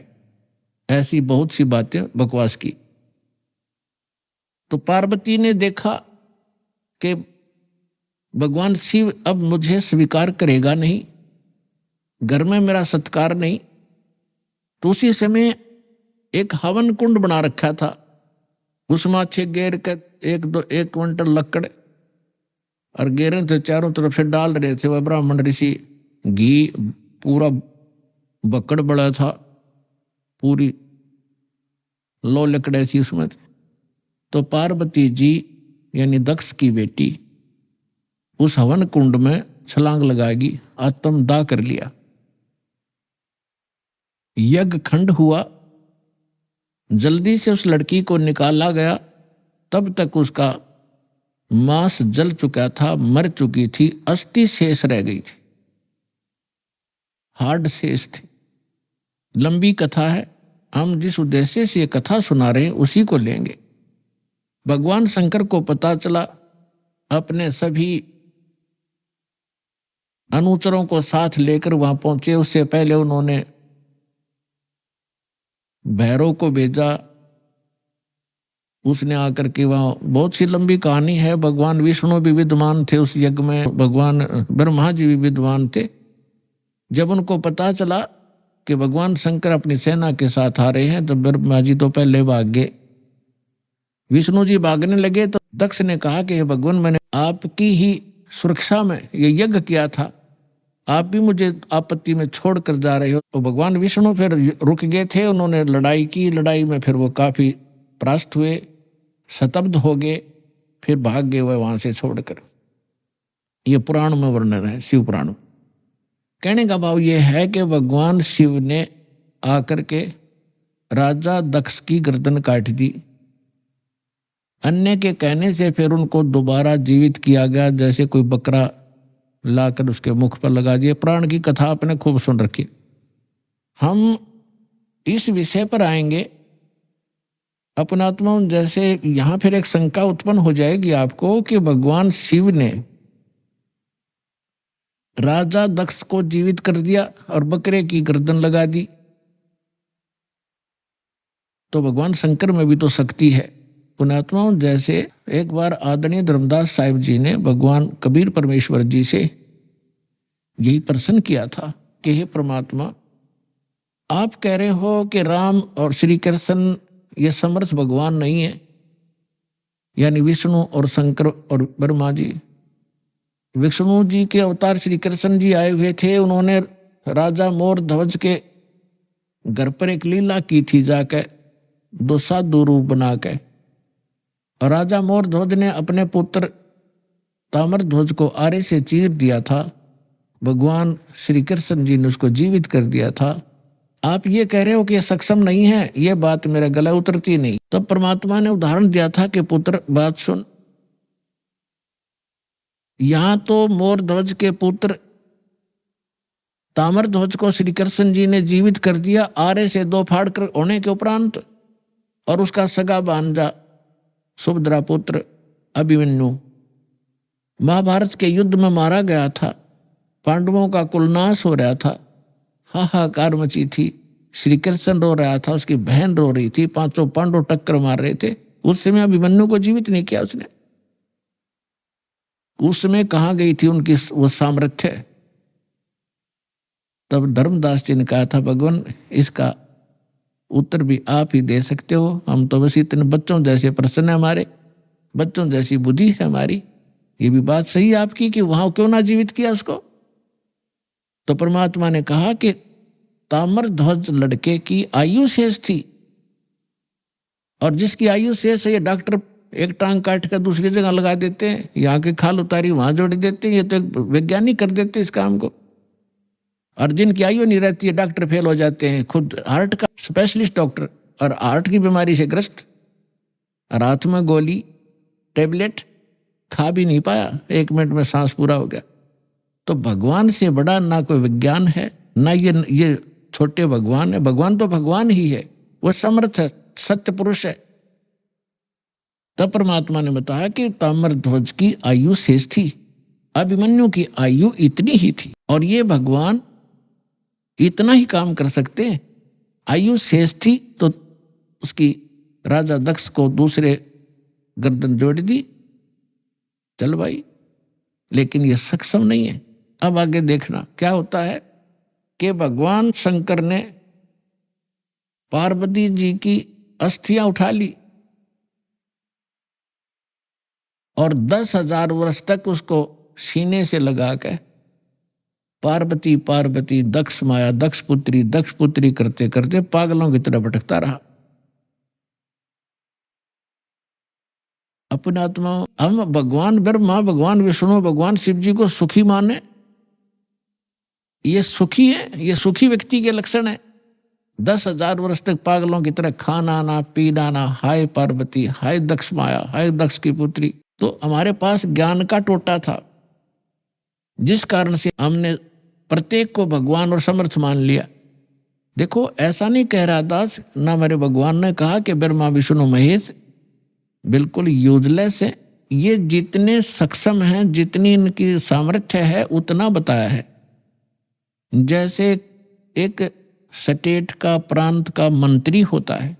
ऐसी बहुत सी बातें बकवास की। तो पार्वती ने देखा कि भगवान शिव अब मुझे स्वीकार करेगा नहीं, घर में मेरा सत्कार नहीं। तो उसी समय एक हवन कुंड बना रखा था, उसमें अच्छे गेर के 1 क्विंटल लकड़ और गेरे थे, चारों तरफ से डाल रहे थे वह ब्राह्मण ऋषि। घी पूरा बकड़ बड़ा था, पूरी लो लकड़े थी उसमें। तो पार्वती जी यानी दक्ष की बेटी उस हवन कुंड में छलांग लगाएगी, आत्मदाह कर लिया। यज्ञ खंड हुआ, जल्दी से उस लड़की को निकाला गया। तब तक उसका मांस जल चुका था, मर चुकी थी, अस्थि शेष रह गई थी, हार्ड शेष थी। लंबी कथा है, हम जिस उद्देश्य से ये कथा सुना रहे हैं उसी को लेंगे। भगवान शंकर को पता चला, अपने सभी अनुचरों को साथ लेकर वहां पहुंचे। उससे पहले उन्होंने भैरव को भेजा, उसने आकर के वहां, बहुत सी लंबी कहानी है। भगवान विष्णु भी विद्वान थे उस यज्ञ में, भगवान ब्रह्मा जी भी विद्वान थे। जब उनको पता चला कि भगवान शंकर अपनी सेना के साथ आ रहे हैं तो ब्रह्मा जी तो पहले भाग गए, विष्णु जी भागने लगे। तो दक्ष ने कहा कि भगवान, मैंने आपकी ही सुरक्षा में ये यज्ञ किया था, आप भी मुझे आपत्ति में छोड़ कर जा रहे हो। तो भगवान विष्णु फिर रुक गए थे, उन्होंने लड़ाई की, लड़ाई में फिर वो काफी परास्त हुए, शतब्द हो गए, फिर भाग गए वह वहां से छोड़कर। ये पुराण में वर्णन है, शिव पुराण में। कहने का भाव ये है कि भगवान शिव ने आकर के राजा दक्ष की गर्दन काट दी। अन्य के कहने से फिर उनको दोबारा जीवित किया गया, जैसे कोई बकरा लाकर उसके मुख पर लगा दिया। प्राण की कथा आपने खूब सुन रखी। हम इस विषय पर आएंगे अपनात्मा। जैसे यहां फिर एक शंका उत्पन्न हो जाएगी आपको कि भगवान शिव ने राजा दक्ष को जीवित कर दिया और बकरे की गर्दन लगा दी, तो भगवान शंकर में भी तो शक्ति है। पुण्यात्माओं, जैसे एक बार आदरणीय धर्मदास साहिब जी ने भगवान कबीर परमेश्वर जी से यही प्रश्न किया था कि हे परमात्मा, आप कह रहे हो कि राम और श्री कृष्ण ये समर्थ भगवान नहीं है, यानी विष्णु और शंकर और ब्रह्मा जी। विष्णु जी के अवतार श्री कृष्ण जी आए हुए थे, उन्होंने राजा मोर ध्वज के घर पर एक लीला की थी, जाके 2 साधु रूप बना के। और राजा मोर ध्वज ने अपने पुत्र ताम्र ध्वज को आरे से चीर दिया था, भगवान श्री कृष्ण जी ने उसको जीवित कर दिया था। आप ये कह रहे हो कि ये सक्षम नहीं है, ये बात मेरे गले उतरती नहीं। तब परमात्मा ने उदाहरण दिया था कि पुत्र बात सुन, यहां तो मोर ध्वज के पुत्र ताम्र ध्वज को श्री कृष्ण जी ने जीवित कर दिया आरे से 2 फाड़ कर होने के उपरांत, और उसका सगा भांजा सुभद्रा पुत्र अभिमन्यु महाभारत के युद्ध में मारा गया था, पांडवों का कुलनाश हो रहा था, हाहाकार मची थी, श्री कृष्ण रो रहा था, उसकी बहन रो रही थी, पांचों पांडव टक्कर मार रहे थे। उस समय अभिमन्यु को जीवित नहीं किया उसने। उस समय कहाँ गई थी उनकी वो सामर्थ्य? तब धर्मदास जी ने कहा था, भगवान इसका उत्तर भी आप ही दे सकते हो, हम तो बस इतने बच्चों जैसे प्रसन्न है, हमारे बच्चों जैसी बुद्धि है हमारी, ये भी बात सही है आपकी कि वहां क्यों ना जीवित किया उसको। तो परमात्मा ने कहा कि ताम्र ध्वज लड़के की आयु शेष थी, और जिसकी आयु शेष है, ये डॉक्टर एक टांग काट कर दूसरी जगह लगा देते हैं, यहाँ की खाल उतारी वहां जोड़ देते हैं, ये तो एक वैज्ञानिक कर देते हैं इस काम को। और जिनकी आयु नहीं रहती है, डॉक्टर फेल हो जाते हैं, खुद हार्ट का स्पेशलिस्ट डॉक्टर और हार्ट की बीमारी से ग्रस्त, रात में गोली टेबलेट खा भी नहीं पाया, 1 मिनट में सांस पूरा हो गया। तो भगवान से बड़ा ना कोई विज्ञान है, ना ये छोटे भगवान है। भगवान तो भगवान ही है, वो समर्थ है, सत्य पुरुष है। तब परमात्मा ने बताया कि ताम्र ध्वज की आयु शेष थी, अभिमन्यु की आयु इतनी ही थी, और ये भगवान इतना ही काम कर सकते हैं। आयु शेष थी तो उसकी राजा दक्ष को दूसरे गर्दन जोड़ दी, चल भाई, लेकिन ये सक्षम नहीं है। अब आगे देखना क्या होता है कि भगवान शंकर ने पार्वती जी की अस्थियां उठा ली और 10,000 वर्ष तक उसको सीने से लगा के पार्वती पार्वती दक्ष माया दक्ष पुत्री करते करते पागलों की तरह भटकता रहा। अपने आत्मा हम भगवान ब्रह्मा, भगवान विष्णु, भगवान शिव जी को सुखी माने, ये सुखी है, ये सुखी व्यक्ति के लक्षण है। 10,000 वर्ष तक पागलों की तरह खाना ना पीना ना, हाय पार्वती, हाय दक्ष माया, हाय दक्ष की पुत्री। तो हमारे पास ज्ञान का टोटा था, जिस कारण से हमने प्रत्येक को भगवान और समर्थ मान लिया। देखो ऐसा नहीं कह रहा दास, ना मेरे भगवान ने कहा कि ब्रह्मा विष्णु महेश बिल्कुल यूजलेस है, ये जितने सक्षम हैं, जितनी इनकी सामर्थ्य है उतना बताया है। जैसे एक स्टेट का, प्रांत का मंत्री होता है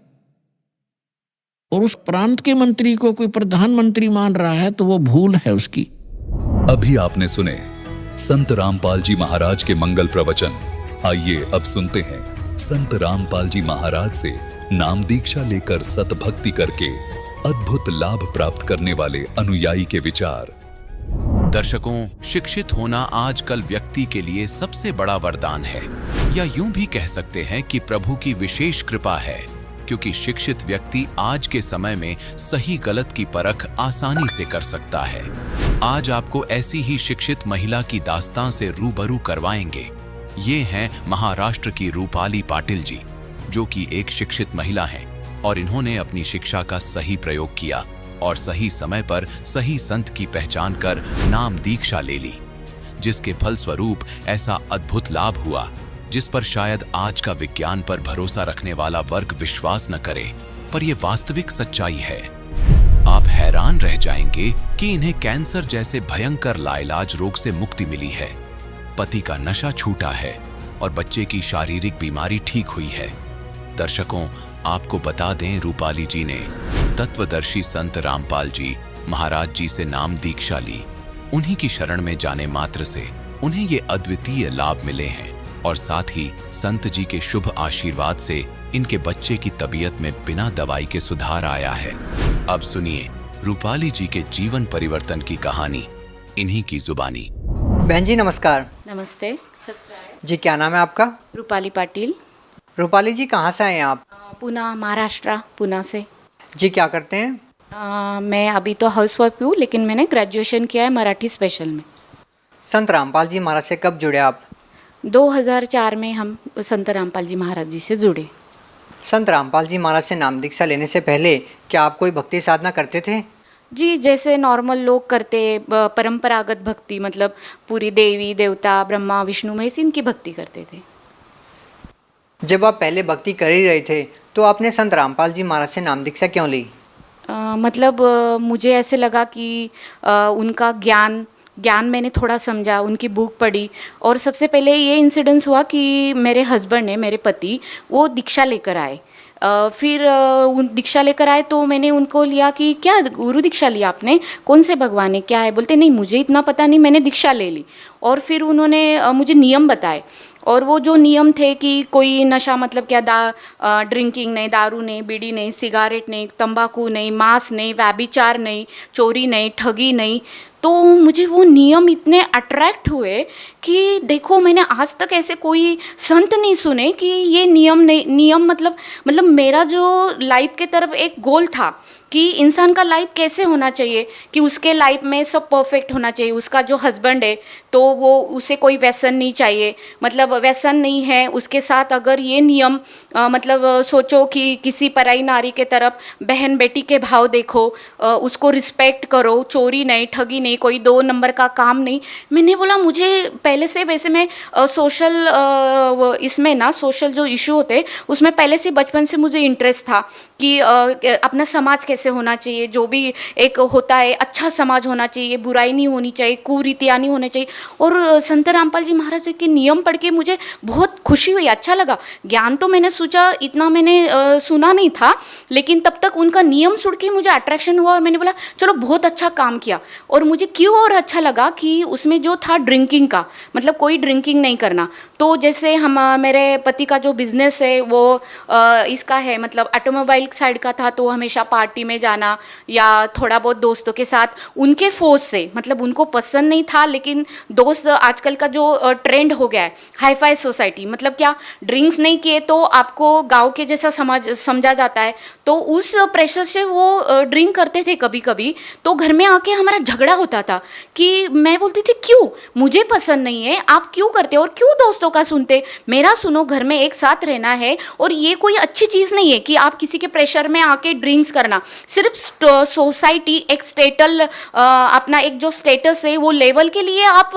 और उस प्रांत के मंत्री को कोई प्रधानमंत्री मान रहा है तो वो भूल है उसकी। अभी आपने सुने संत रामपाल जी महाराज के मंगल प्रवचन। आइए अब सुनते हैं संत रामपाल जी महाराज से नाम दीक्षा लेकर सतभक्ति करके अद्भुत लाभ प्राप्त करने वाले अनुयायी के विचार। दर्शकों, शिक्षित होना आजकल व्यक्ति के लिए सबसे बड़ा वरदान है, या यूं भी कह सकते हैं कि प्रभु की विशेष कृपा है, क्योंकि शिक्षित व्यक्ति आज के समय में सही गलत की परख आसानी से कर सकता है। आज आपको ऐसी ही शिक्षित महिला की दास्तां से रूबरू करवाएंगे। ये हैं महाराष्ट्र की रूपाली पाटिल जी, जो कि एक शिक्षित महिला हैं, और इन्होंने अपनी शिक्षा का सही प्रयोग किया और सही समय पर सही संत की पहचान कर नाम दीक्षा ले ली, जिसके फलस्वरूप ऐसा अद्भुत लाभ हुआ जिस पर शायद आज का विज्ञान पर भरोसा रखने वाला वर्ग विश्वास न करे, पर यह वास्तविक सच्चाई है। आप हैरान रह जाएंगे कि इन्हें कैंसर जैसे भयंकर लाइलाज रोग से मुक्ति मिली है, पति का नशा छूटा है और बच्चे की शारीरिक बीमारी ठीक हुई है। दर्शकों, आपको बता दें, रूपाली जी ने तत्वदर्शी संत रामपाल जी महाराज जी से नाम दीक्षा ली। उन्हीं की शरण में जाने मात्र से उन्हें ये अद्वितीय लाभ मिले हैं, और साथ ही संत जी के शुभ आशीर्वाद से इनके बच्चे की तबीयत में बिना दवाई के सुधार आया है। अब सुनिए रूपाली जी के जीवन परिवर्तन की कहानी इन्हीं की जुबानी। बहन जी नमस्कार। नमस्ते जी क्या नाम है आपका? रूपाली पाटिल। रूपाली जी कहाँ से आए हैं आप? पुणे, महाराष्ट्र, पुणे से। जी क्या करते हैं? मैं अभी तो हाउस वाइफ हूँ, लेकिन मैंने ग्रेजुएशन किया है मराठी स्पेशल में। संत रामपाल जी महाराज से कब जुड़े आप? 2004 में हम संत रामपाल जी महाराज जी से जुड़े। संत रामपाल जी महाराज से नाम दीक्षा लेने से पहले क्या आप कोई भक्ति साधना करते थे? जी, जैसे नॉर्मल लोग करते, परंपरागत भक्ति, मतलब पूरी देवी देवता ब्रह्मा विष्णु महेश इनकी भक्ति करते थे। जब आप पहले भक्ति कर ही रहे थे तो आपने संत रामपाल जी महाराज से नाम दीक्षा क्यों ली? मुझे ऐसे लगा कि उनका ज्ञान मैंने थोड़ा समझा, उनकी बुक पढ़ी। और सबसे पहले ये इंसिडेंस हुआ कि मेरे हस्बैंड ने, मेरे पति, वो दीक्षा लेकर आए। फिर उन दीक्षा लेकर आए तो मैंने उनको लिया कि क्या गुरु दीक्षा लिया आपने, कौन से भगवान है, क्या है? बोलते नहीं मुझे इतना पता नहीं, मैंने दीक्षा ले ली। और फिर उन्होंने मुझे नियम बताए, और वो जो नियम थे कि कोई नशा मतलब क्या, ड्रिंकिंग नहीं, दारू नहीं, बीड़ी नहीं, सिगारेट नहीं, तंबाकू नहीं, मांस नहीं, व्यभिचार नहीं, चोरी नहीं, ठगी नहीं। तो मुझे वो नियम इतने अट्रैक्ट हुए कि देखो मैंने आज तक ऐसे कोई संत नहीं सुने कि ये नियम मतलब मेरा जो लाइफ के तरफ एक गोल था कि इंसान का लाइफ कैसे होना चाहिए, कि उसके लाइफ में सब परफेक्ट होना चाहिए। उसका जो हस्बैंड है तो वो उसे कोई व्यसन नहीं चाहिए, मतलब व्यसन नहीं है उसके साथ। अगर ये नियम सोचो कि किसी पराई नारी के तरफ बहन बेटी के भाव देखो, उसको रिस्पेक्ट करो, चोरी नहीं, ठगी नहीं, कोई 2 नंबर का काम नहीं। मैंने बोला मुझे पहले से, वैसे मैं इसमें ना सोशल जो इशू होते उसमें पहले से बचपन से मुझे इंटरेस्ट था कि अपना समाज कैसे होना चाहिए, जो भी एक होता है अच्छा समाज होना चाहिए, बुराई नहीं होनी चाहिए, कुरीतियाँ नहीं होनी चाहिए। और संत रामपाल जी महाराज के नियम पढ़ के मुझे बहुत खुशी हुई, अच्छा लगा। ज्ञान तो मैंने सोचा इतना मैंने सुना नहीं था, लेकिन तब तक उनका नियम सुन के मुझे अट्रैक्शन हुआ और मैंने बोला चलो बहुत अच्छा काम किया। और मुझे क्यों और अच्छा लगा कि उसमें जो था ड्रिंकिंग का, मतलब कोई ड्रिंकिंग नहीं करना। तो जैसे मेरे पति का जो बिजनेस है वो इसका है, मतलब ऑटोमोबाइल साइड का था, तो हमेशा पार्टी में जाना या थोड़ा बहुत दोस्तों के साथ उनके फोर्स से, मतलब उनको पसंद नहीं था, लेकिन दोस्त, आजकल का जो ट्रेंड हो गया है हाई फाई सोसाइटी, मतलब क्या ड्रिंक्स नहीं किए तो आपको गांव के जैसा समझा जाता है। तो उस प्रेशर से वो ड्रिंक करते थे कभी कभी। तो घर में आके हमारा झगड़ा होता था कि मैं बोलती थी क्यों, मुझे पसंद नहीं है, आप क्यों करते हो और क्यों दोस्तों का सुनते, मेरा सुनो, घर में एक साथ रहना है। और ये कोई अच्छी चीज़ नहीं है कि आप किसी के प्रेशर में आके ड्रिंक्स करना। सिर्फ सोसाइटी एक अपना एक जो स्टेटस है वो लेवल के लिए आप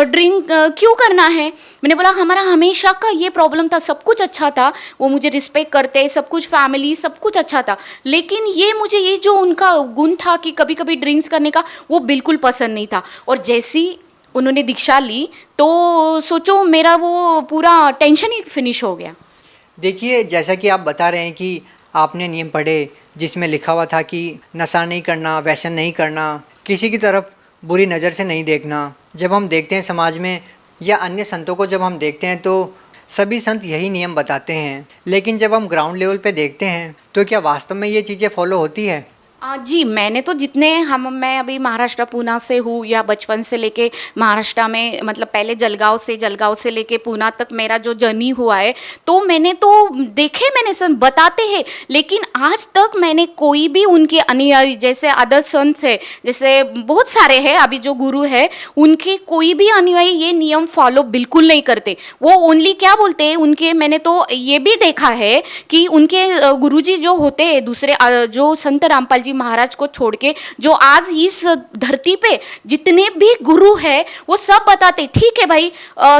ड्रिंक क्यों करना है। मैंने बोला हमारा हमेशा का ये प्रॉब्लम था, सब कुछ अच्छा था, वो मुझे रिस्पेक्ट करते, सब कुछ फैमिली सब कुछ अच्छा था, लेकिन ये जो उनका गुण था कि कभी कभी ड्रिंक्स करने का, वो बिल्कुल पसंद नहीं था। और जैसी उन्होंने दीक्षा ली तो सोचो मेरा वो पूरा टेंशन ही फिनिश हो गया। देखिए, जैसा कि आप बता रहे हैं कि आपने नियम पढ़े जिसमें लिखा हुआ था कि नशा नहीं करना, व्यसन नहीं करना, किसी की तरफ बुरी नज़र से नहीं देखना। जब हम देखते हैं समाज में या अन्य संतों को जब हम देखते हैं तो सभी संत यही नियम बताते हैं, लेकिन जब हम ग्राउंड लेवल पे देखते हैं तो क्या वास्तव में ये चीज़ें फॉलो होती है? जी, मैंने तो मैं अभी महाराष्ट्र पूना से हूँ, या बचपन से लेके महाराष्ट्र में, मतलब पहले जलगांव से लेके पूना तक मेरा जो जर्नी हुआ है, तो मैंने तो देखे, मैंने संत बताते हैं, लेकिन आज तक मैंने कोई भी उनके अनुयायी, जैसे अदर संत है, जैसे बहुत सारे हैं अभी जो गुरु है, उनके कोई भी अनुयायी ये नियम फॉलो बिल्कुल नहीं करते। वो ओनली क्या बोलते हैं उनके, मैंने तो ये भी देखा है कि उनके गुरुजी जो होते हैं दूसरे, जो संत रामपाल महाराज को छोड़ के जो आज इस धरती पे जितने भी गुरु है वो सब बताते ठीक है भाई,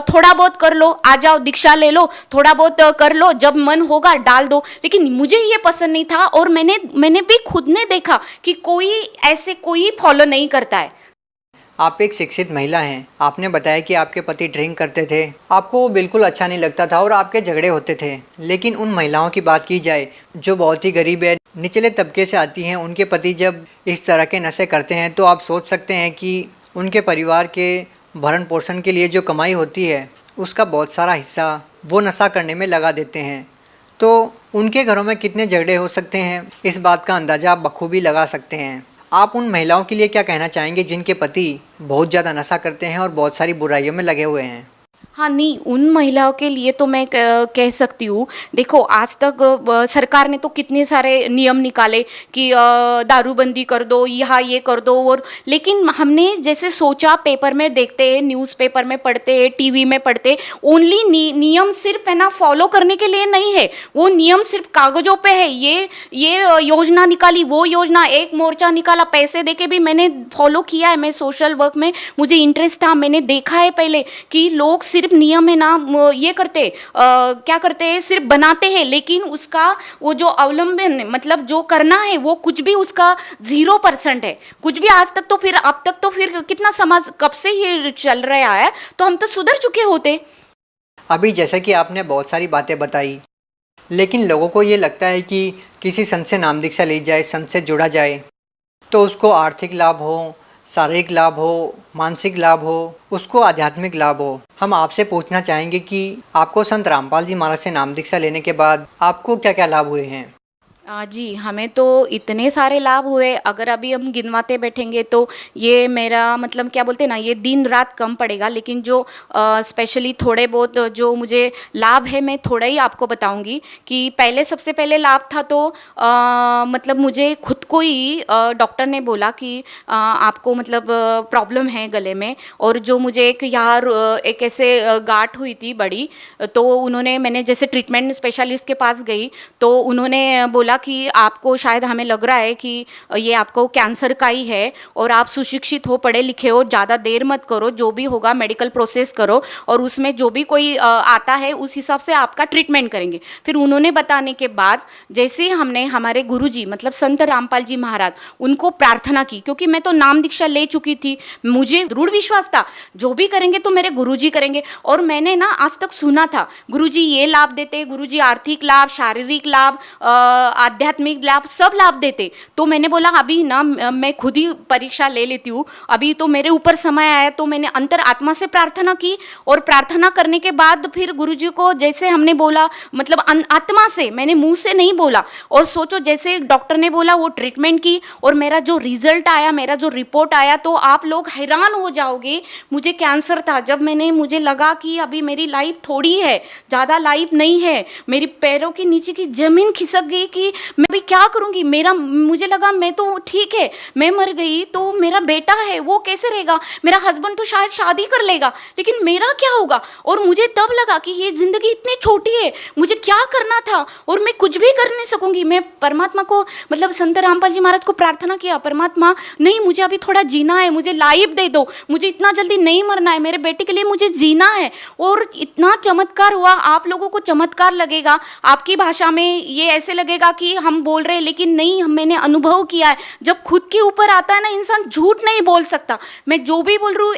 थोड़ा बहुत कर लो, आ जाओ दीक्षा ले लो, थोड़ा बहुत कर लो, जब मन होगा डाल दो। लेकिन मुझे ये पसंद नहीं था और मैंने भी खुद ने देखा कि कोई फॉलो नहीं करता है। आप एक शिक्षित महिला हैं, आपने बताया कि आपके पति ड्रिंक करते थे, आपको वो बिल्कुल अच्छा नहीं लगता था और आपके झगड़े होते थे। लेकिन उन महिलाओं की बात की जाए जो बहुत ही गरीब है, निचले तबके से आती हैं, उनके पति जब इस तरह के नशे करते हैं तो आप सोच सकते हैं कि उनके परिवार के भरण पोषण के लिए जो कमाई होती है उसका बहुत सारा हिस्सा वो नशा करने में लगा देते हैं। तो उनके घरों में कितने झगड़े हो सकते हैं, इस बात का अंदाज़ा आप बखूबी लगा सकते हैं। आप उन महिलाओं के लिए क्या कहना चाहेंगे जिनके पति बहुत ज़्यादा नशा करते हैं और बहुत सारी बुराइयों में लगे हुए हैं? हाँ, नहीं, उन महिलाओं के लिए तो मैं कह सकती हूँ, देखो आज तक सरकार ने तो कितने सारे नियम निकाले कि दारूबंदी कर दो, यहाँ ये कर दो, और लेकिन हमने जैसे सोचा, पेपर में देखते हैं, न्यूज़पेपर में पढ़ते हैं, टीवी में पढ़ते, ओनली नियम सिर्फ है ना फॉलो करने के लिए नहीं है, वो नियम सिर्फ कागज़ों पे है। ये योजना निकाली, वो योजना, एक मोर्चा निकाला, पैसे दे के भी मैंने फॉलो किया है। मैं सोशल वर्क में मुझे इंटरेस्ट था, मैंने देखा है पहले कि लोग सिर्फ सिर्फ नियम है ना ये करते क्या करते हैं, सिर्फ बनाते हैं, लेकिन उसका वो जो अवलंबन मतलब जो करना है वो कुछ भी उसका 0% है, कुछ भी आज तक। तो फिर अब तक तो फिर कितना समाज कब से ये चल रहा है, तो हम तो सुधर चुके होते। अभी जैसे कि आपने बहुत सारी बातें बताई, लेकिन लोगों को ये लगता है कि किसी संत से नाम दीक्षा ली जाए, संत से जुड़ा जाए तो उसको आर्थिक लाभ हो, शारीरिक लाभ हो, मानसिक लाभ हो, उसको आध्यात्मिक लाभ हो। हम आपसे पूछना चाहेंगे कि आपको संत रामपाल जी महाराज से नाम दीक्षा लेने के बाद आपको क्या क्या लाभ हुए हैं? जी, हमें तो इतने सारे लाभ हुए, अगर अभी हम गिनवाते बैठेंगे तो ये मेरा मतलब क्या बोलते हैं ना, ये दिन रात कम पड़ेगा। लेकिन जो स्पेशली थोड़े बहुत जो मुझे लाभ है मैं थोड़ा ही आपको बताऊंगी। कि पहले सबसे पहले लाभ था तो मतलब मुझे खुद को ही डॉक्टर ने बोला कि आपको मतलब प्रॉब्लम है गले में, और जो मुझे एक यहाँ एक ऐसे गांठ हुई थी बड़ी, तो उन्होंने, मैंने जैसे ट्रीटमेंट स्पेशलिस्ट के पास गई तो उन्होंने बोला कि आपको शायद, हमें लग रहा है कि ये आपको कैंसर का ही है, और आप सुशिक्षित हो, पढ़े लिखे हो, ज़्यादा देर मत करो, जो भी होगा मेडिकल प्रोसेस करो और उसमें जो भी कोई आता है उस हिसाब से आपका ट्रीटमेंट करेंगे। फिर उन्होंने बताने के बाद जैसे ही हमने हमारे गुरुजी मतलब संत रामपाल जी महाराज उनको प्रार्थना की, क्योंकि मैं तो नाम दीक्षा ले चुकी थी, मुझे दृढ़ विश्वास था जो भी करेंगे तो मेरे गुरुजी करेंगे। और मैंने ना आज तक सुना था गुरुजी ये लाभ देते, गुरुजी आर्थिक लाभ, शारीरिक लाभ, आध्यात्मिक लाभ, सब लाभ देते। तो मैंने बोला अभी ना मैं खुद ही परीक्षा ले लेती हूँ, अभी तो मेरे ऊपर समय आया। तो मैंने अंतर आत्मा से प्रार्थना की, और प्रार्थना करने के बाद फिर गुरुजी को जैसे हमने बोला, मतलब आत्मा से, मैंने मुंह से नहीं बोला। और सोचो जैसे डॉक्टर ने बोला वो ट्रीटमेंट की, और मेरा जो रिजल्ट आया, मेरा जो रिपोर्ट आया, तो आप लोग हैरान हो जाओगे। मुझे कैंसर था, जब मुझे लगा कि अभी मेरी लाइफ थोड़ी है, ज़्यादा लाइफ नहीं है, मेरी पैरों के नीचे की ज़मीन खिसक गई कि मैं अभी क्या करूँगी। मुझे लगा मैं तो ठीक है, मैं मर गई तो मेरा बेटा है वो कैसे रहेगा, मेरा हस्बैंड तो शायद शादी कर लेगा, लेकिन मेरा क्या होगा। और मुझे तब लगा कि ये ज़िंदगी इतनी छोटी है, मुझे क्या करना था और मैं कुछ भी कर नहीं सकूँगी। मैं परमात्मा को मतलब संत रामपाल जी महाराज को प्रार्थना किया, परमात्मा नहीं, मुझे अभी थोड़ा जीना है, मुझे लाइफ दे दो, मुझे इतना जल्दी नहीं मरना है, मेरे बेटे के लिए मुझे जीना है। और इतना चमत्कार हुआ। आप लोगों को चमत्कार लगेगा, आपकी भाषा में ये ऐसे लगेगा कि हम बोल रहे हैं, लेकिन नहीं, मैंने अनुभव किया है। जब खुद के ऊपर आता है ना, इंसान झूठ नहीं बोल सकता। मैं जो भी बोल रही हूँ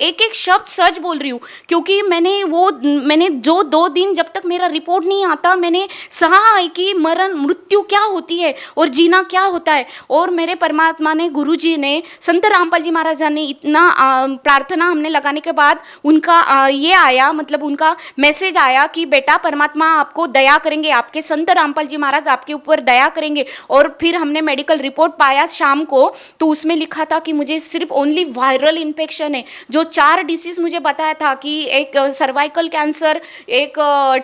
एक शब्द सच बोल रही हूँ, क्योंकि मैंने जो 2 दिन जब तक मेरा रिपोर्ट नहीं आता, मैंने सहा है कि मृत्यु क्या होती है और जीना क्या होता है। और मेरे परमात्मा ने, गुरुजी ने, संत रामपाल जी महाराज ने इतना प्रार्थना हमने लगाने के बाद उनका ये आया, मतलब उनका मैसेज आया कि बेटा परमात्मा आपको दया करेंगे, आपके संत रामपाल जी महाराज आपके ऊपर दया करेंगे। और फिर हमने मेडिकल रिपोर्ट पाया शाम को, तो उसमें लिखा था कि मुझे सिर्फ ओनली वायरल इन्फेक्शन है। जो 4 डिसीज मुझे बताया था कि एक सर्वाइकल कैंसर, एक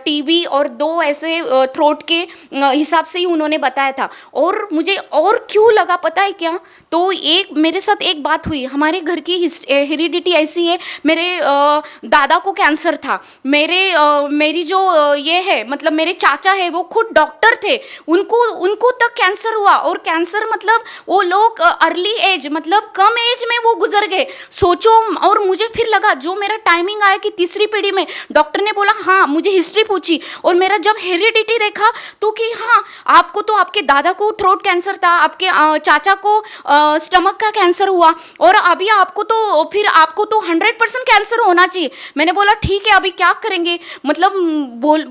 टीबी और 2 ऐसे थ्रोट के हिसाब से ही उन्होंने बताया था। और मुझे और क्यों लगा पता है क्या, तो मेरे साथ एक बात हुई। हमारे घर की हेरिडिटी ऐसी है, मेरे दादा को कैंसर था, मेरी जो ये है मतलब मेरे चाचा है वो खुद डॉक्टर थे, उनको तक कैंसर हुआ। और कैंसर मतलब वो लोग अर्ली एज मतलब कम एज में वो गुजर गए, सोचो। और मुझे फिर लगा, जो मेरा टाइमिंग आया कि 3री पीढ़ी में, डॉक्टर ने बोला हाँ, मुझे हिस्ट्री पूछी और मेरा जब हेरिडिटी देखा तो कि हाँ, आपको तो आपके दादा को थ्रोट कैंसर था, आपके चाचा को स्टमक का कैंसर हुआ, और अभी आपको तो 100% कैंसर होना चाहिए। मैंने बोला ठीक है, अभी क्या करेंगे, मतलब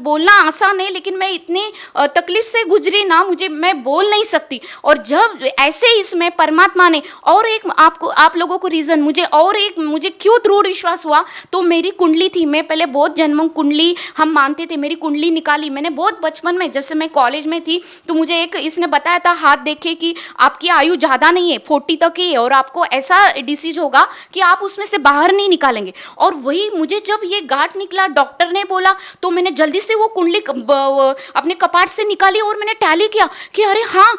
बोलना आसान है, लेकिन मैं इतनी तकलीफ से गुजरी ना, मैं बोल नहीं सकती। और जब ऐसे इसमें परमात्मा ने और एक आप लोगों को रीज़न, मुझे क्यों दृढ़ विश्वास हुआ, तो मेरी कुंडली थी। मैं पहले बहुत जन्म कुंडली हम मानते थे, मेरी कुंडली निकाली मैंने बहुत बचपन में, जब से मैं कॉलेज में थी। तो मुझे एक इसने बताया था, हाथ देखे कि आपकी आयु ज़्यादा नहीं है, 40 तक ही है, और आपको ऐसा डिसीज होगा कि आप उसमें से बाहर नहीं निकालेंगे। और वही मुझे जब ये गांठ निकला, डॉक्टर ने बोला, तो मैंने जल्दी से वो कुंडली अपने कपाट से निकाली और मैंने टैली किया कि अरे हाँ,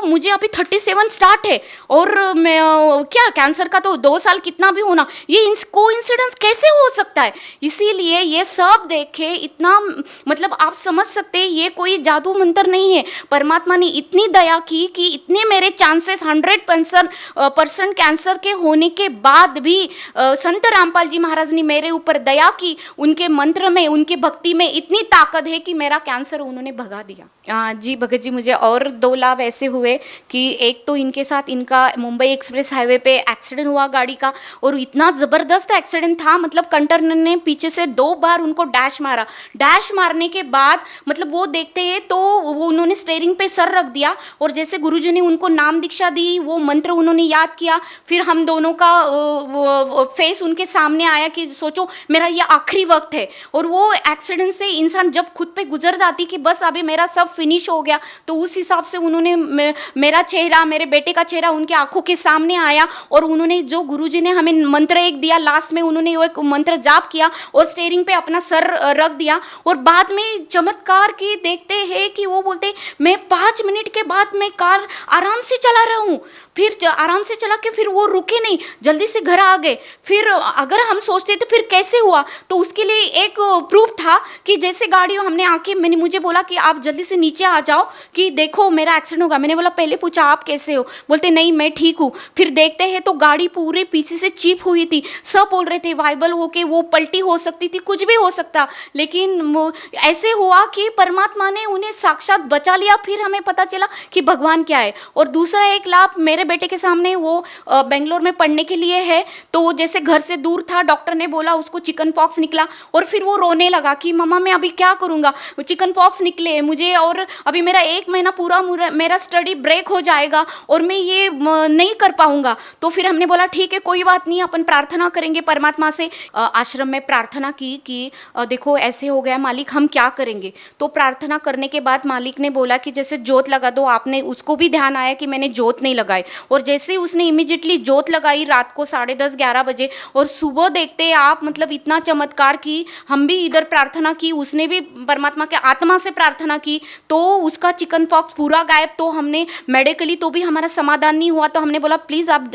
मुझे अभी 37 स्टार्ट है और मैं क्या कैंसर का तो 2 साल कितना भी होना, ये कोइंसिडेंस कैसे हो सकता है। इसीलिए ये सब देखे इतना मतलब आप समझ सकते हैं ये कोई जादू मंत्र नहीं है। परमात्मा ने इतनी दया की कि इतने मेरे चांसेस 100% कैंसर के होने के बाद भी संत रामपाल जी महाराज ने मेरे ऊपर दया की। उनके मंत्र में, उनकी भक्ति में इतनी ताकत है कि मेरा कैंसर उन्होंने भगा दिया। जी भगत जी, मुझे और 2 लाभ ऐसे हुए कि एक तो इनके साथ इनका मुंबई एक्सप्रेस हाईवे पे एक्सीडेंट हुआ गाड़ी का, और इतना ज़बरदस्त एक्सीडेंट था, मतलब कंटेनर ने पीछे से 2 बार उनको डैश मारा। डैश मारने के बाद मतलब वो देखते हैं तो वो उन्होंने स्टीयरिंग पे सर रख दिया और जैसे गुरुजी ने उनको नाम दीक्षा दी, वो मंत्र उन्होंने याद किया। फिर हम दोनों का फेस उनके सामने आया कि सोचो मेरा ये आखिरी वक्त है। और वो एक्सीडेंट से इंसान जब खुद पे गुजर जाती कि बस अभी मेरा सब फिनिश हो गया, तो उस हिसाब से उन्होंने मेरा चेहरा, मेरे बेटे का चेहरा उनके आंखों के सामने आया और उन्होंने जो गुरुजी ने हमें मंत्र एक दिया, लास्ट में उन्होंने वो एक मंत्र जाप किया और स्टीयरिंग पे अपना सर रख दिया। और बाद में चमत्कार की देखते हैं कि वो बोलते मैं 5 मिनट के बाद मैं कार आराम से चला रहा हूँ, फिर आराम से चला के फिर वो रुके नहीं, जल्दी से घर आ गए। फिर अगर हम सोचते तो फिर कैसे हुआ, तो उसके लिए एक प्रूफ था कि जैसे गाड़ी हमने आके मुझे बोला कि आप जल्दी से नीचे आ जाओ कि देखो मेरा एक्सीडेंट होगा। मैंने बोला पहले पूछा आप कैसे हो, बोलते नहीं मैं ठीक हूँ। फिर देखते हैं तो गाड़ी पूरे पीछे से चिप हुई थी, सब बोल रहे थे वाइबल होके वो पलटी हो सकती थी, कुछ भी हो सकता, लेकिन ऐसे हुआ कि परमात्मा ने उन्हें साक्षात बचा लिया। फिर हमें पता चला कि भगवान क्या है। और दूसरा एक लाभ मेरे बेटे के सामने, वो बेंगलोर में पढ़ने के लिए है, तो वो जैसे घर से दूर था, डॉक्टर ने बोला उसको चिकन पॉक्स निकला और फिर वो रोने लगा कि मम्मा मैं अभी क्या करूँगा, चिकन पॉक्स निकले मुझे और अभी मेरा 1 महीना पूरा मेरा स्टडी ब्रेक हो जाएगा और मैं ये नहीं कर पाऊँगा। तो फिर हमने बोला ठीक है कोई बात नहीं, अपन प्रार्थना करेंगे परमात्मा से। आश्रम में प्रार्थना की कि देखो ऐसे हो गया मालिक, हम क्या करेंगे। तो प्रार्थना करने के बाद मालिक ने बोला कि जैसे जोत लगा दो। आपने उसको भी ध्यान आया कि मैंने जोत नहीं लगाई, और जैसे ही उसने इमीडिएटली जोत लगाई रात को 10:30-11 बजे, और सुबह देखते आप मतलब इतना चमत्कार की। हम भी इधर प्रार्थना की, उसने भी परमात्मा के आत्मा से प्रार्थना की, तो उसका चिकन पॉक्स पूरा गायब। तो हमने मेडिकली तो भी हमारा समाधान नहीं हुआ, तो हमने बोला प्लीज़ आप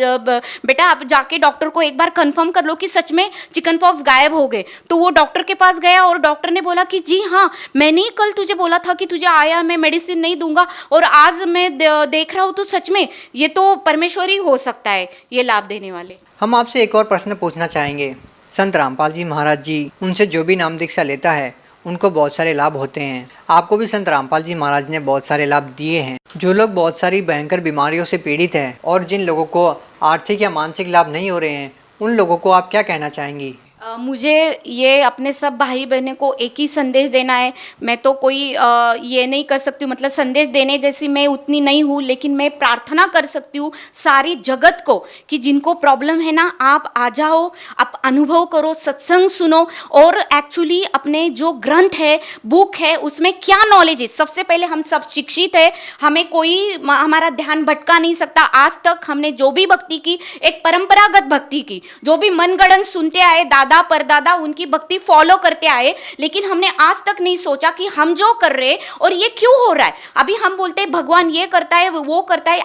बेटा आप जाके डॉक्टर को एक बार कंफर्म कर लो कि सच में चिकन पॉक्स गायब हो गए। तो वो डॉक्टर के पास गया और डॉक्टर ने बोला कि जी हाँ, मैंने ही कल तुझे बोला था कि तुझे आया मैं मेडिसिन नहीं दूंगा, और आज मैं देख रहा हूँ तो सच में ये तो परमेश्वर ही हो सकता है ये लाभ देने वाले। हम आपसे एक और प्रश्न पूछना चाहेंगे। संत रामपाल जी महाराज जी, उनसे जो भी नाम दीक्षा लेता है उनको बहुत सारे लाभ होते हैं। आपको भी संत रामपाल जी महाराज ने बहुत सारे लाभ दिए हैं। जो लोग बहुत सारी भयंकर बीमारियों से पीड़ित हैं और जिन लोगों को आर्थिक या मानसिक लाभ नहीं हो रहे हैं, उन लोगों को आप क्या कहना चाहेंगी? मुझे ये अपने सब भाई बहनों को एक ही संदेश देना है। मैं तो कोई ये नहीं कर सकती हूँ, मतलब संदेश देने जैसी मैं उतनी नहीं हूँ, लेकिन मैं प्रार्थना कर सकती हूँ सारी जगत को कि जिनको प्रॉब्लम है ना, आप आ जाओ, आप अनुभव करो, सत्संग सुनो, और एक्चुअली अपने जो ग्रंथ है, बुक है, उसमें क्या नॉलेज है। सबसे पहले हम सब शिक्षित है, हमें कोई हमारा ध्यान भटका नहीं सकता। आज तक हमने जो भी भक्ति की, एक परंपरागत भक्ति की, जो भी मनगढ़ंत सुनते आए, दादा परदादा उनकी भक्ति फॉलो करते आए, लेकिन हमने आज तक नहीं सोचा कि हम जो कर रहे हैं और ये क्यों हो रहा है। अभी हम बोलते हैं भगवान ये करता है वो करता है,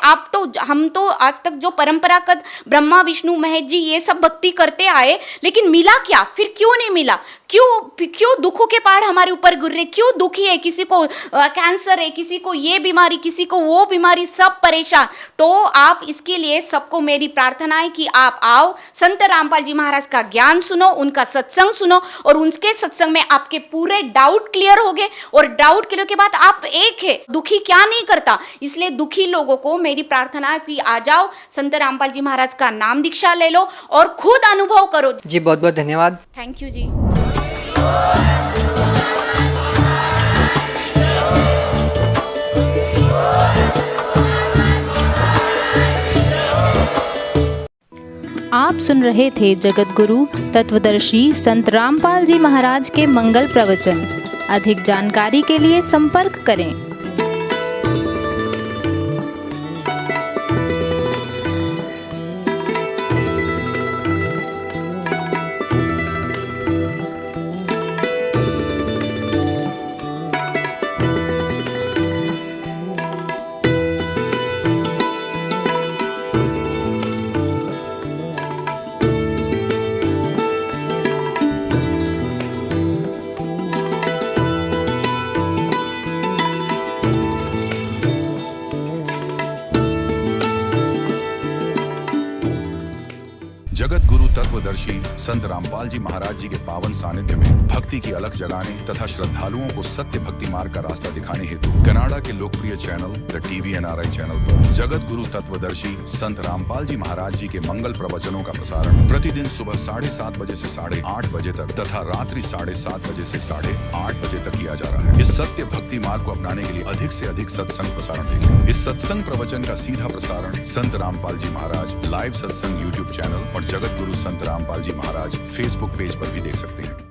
हम तो आज तक जो परंपरागत ब्रह्मा विष्णु महेश जी ये सब भक्ति करते आए, लेकिन मिला क्या, फिर क्यों नहीं मिला, क्यों दुखों के पहाड़ हमारे ऊपर गिर रहे, क्यों दुखी है, किसी को कैंसर है, किसी को ये बीमारी, किसी को वो बीमारी, सब परेशान। तो आप इसके लिए सबको मेरी प्रार्थना है कि आप आओ, संत रामपाल जी महाराज का ज्ञान सुनो, उनका सत्संग सुनो, और उनके सत्संग में आपके पूरे डाउट क्लियर हो गए, और डाउट क्लियर के बाद आप एक है। दुखी क्या नहीं करता, इसलिए दुखी लोगों को मेरी प्रार्थना है कि आ जाओ, संत रामपाल जी महाराज का नाम दीक्षा ले लो और खुद अनुभव करो। जी बहुत बहुत धन्यवाद। थैंक यू जी। आप सुन रहे थे जगत गुरु तत्वदर्शी संत रामपाल जी महाराज के मंगल प्रवचन। अधिक जानकारी के लिए संपर्क करें। तत्वदर्शी संत रामपाल जी महाराज जी के पावन सानिध्य में भक्ति की अलख जगाने तथा श्रद्धालुओं को सत्य भक्ति मार्ग का रास्ता दिखाने हेतु कनाडा के लोकप्रिय channel the TV NRI channel पर जगत गुरु तत्वदर्शी संत रामपाल जी महाराज जी के मंगल प्रवचनों का प्रसारण प्रतिदिन सुबह 7:30 बजे से 8:30 बजे तक तथा रात्रि 7:30 बजे से 8:30 बजे तक किया जा रहा है। इस सत्य भक्ति मार्ग को अपनाने के लिए अधिक से अधिक सत्संग प्रसारण देखें। इस सत्संग प्रवचन का सीधा प्रसारण संत रामपाल जी महाराज लाइव सत्संग YouTube चैनल और जगत गुरु संत रामपाल जी महाराज Facebook पेज पर भी देख सकते हैं।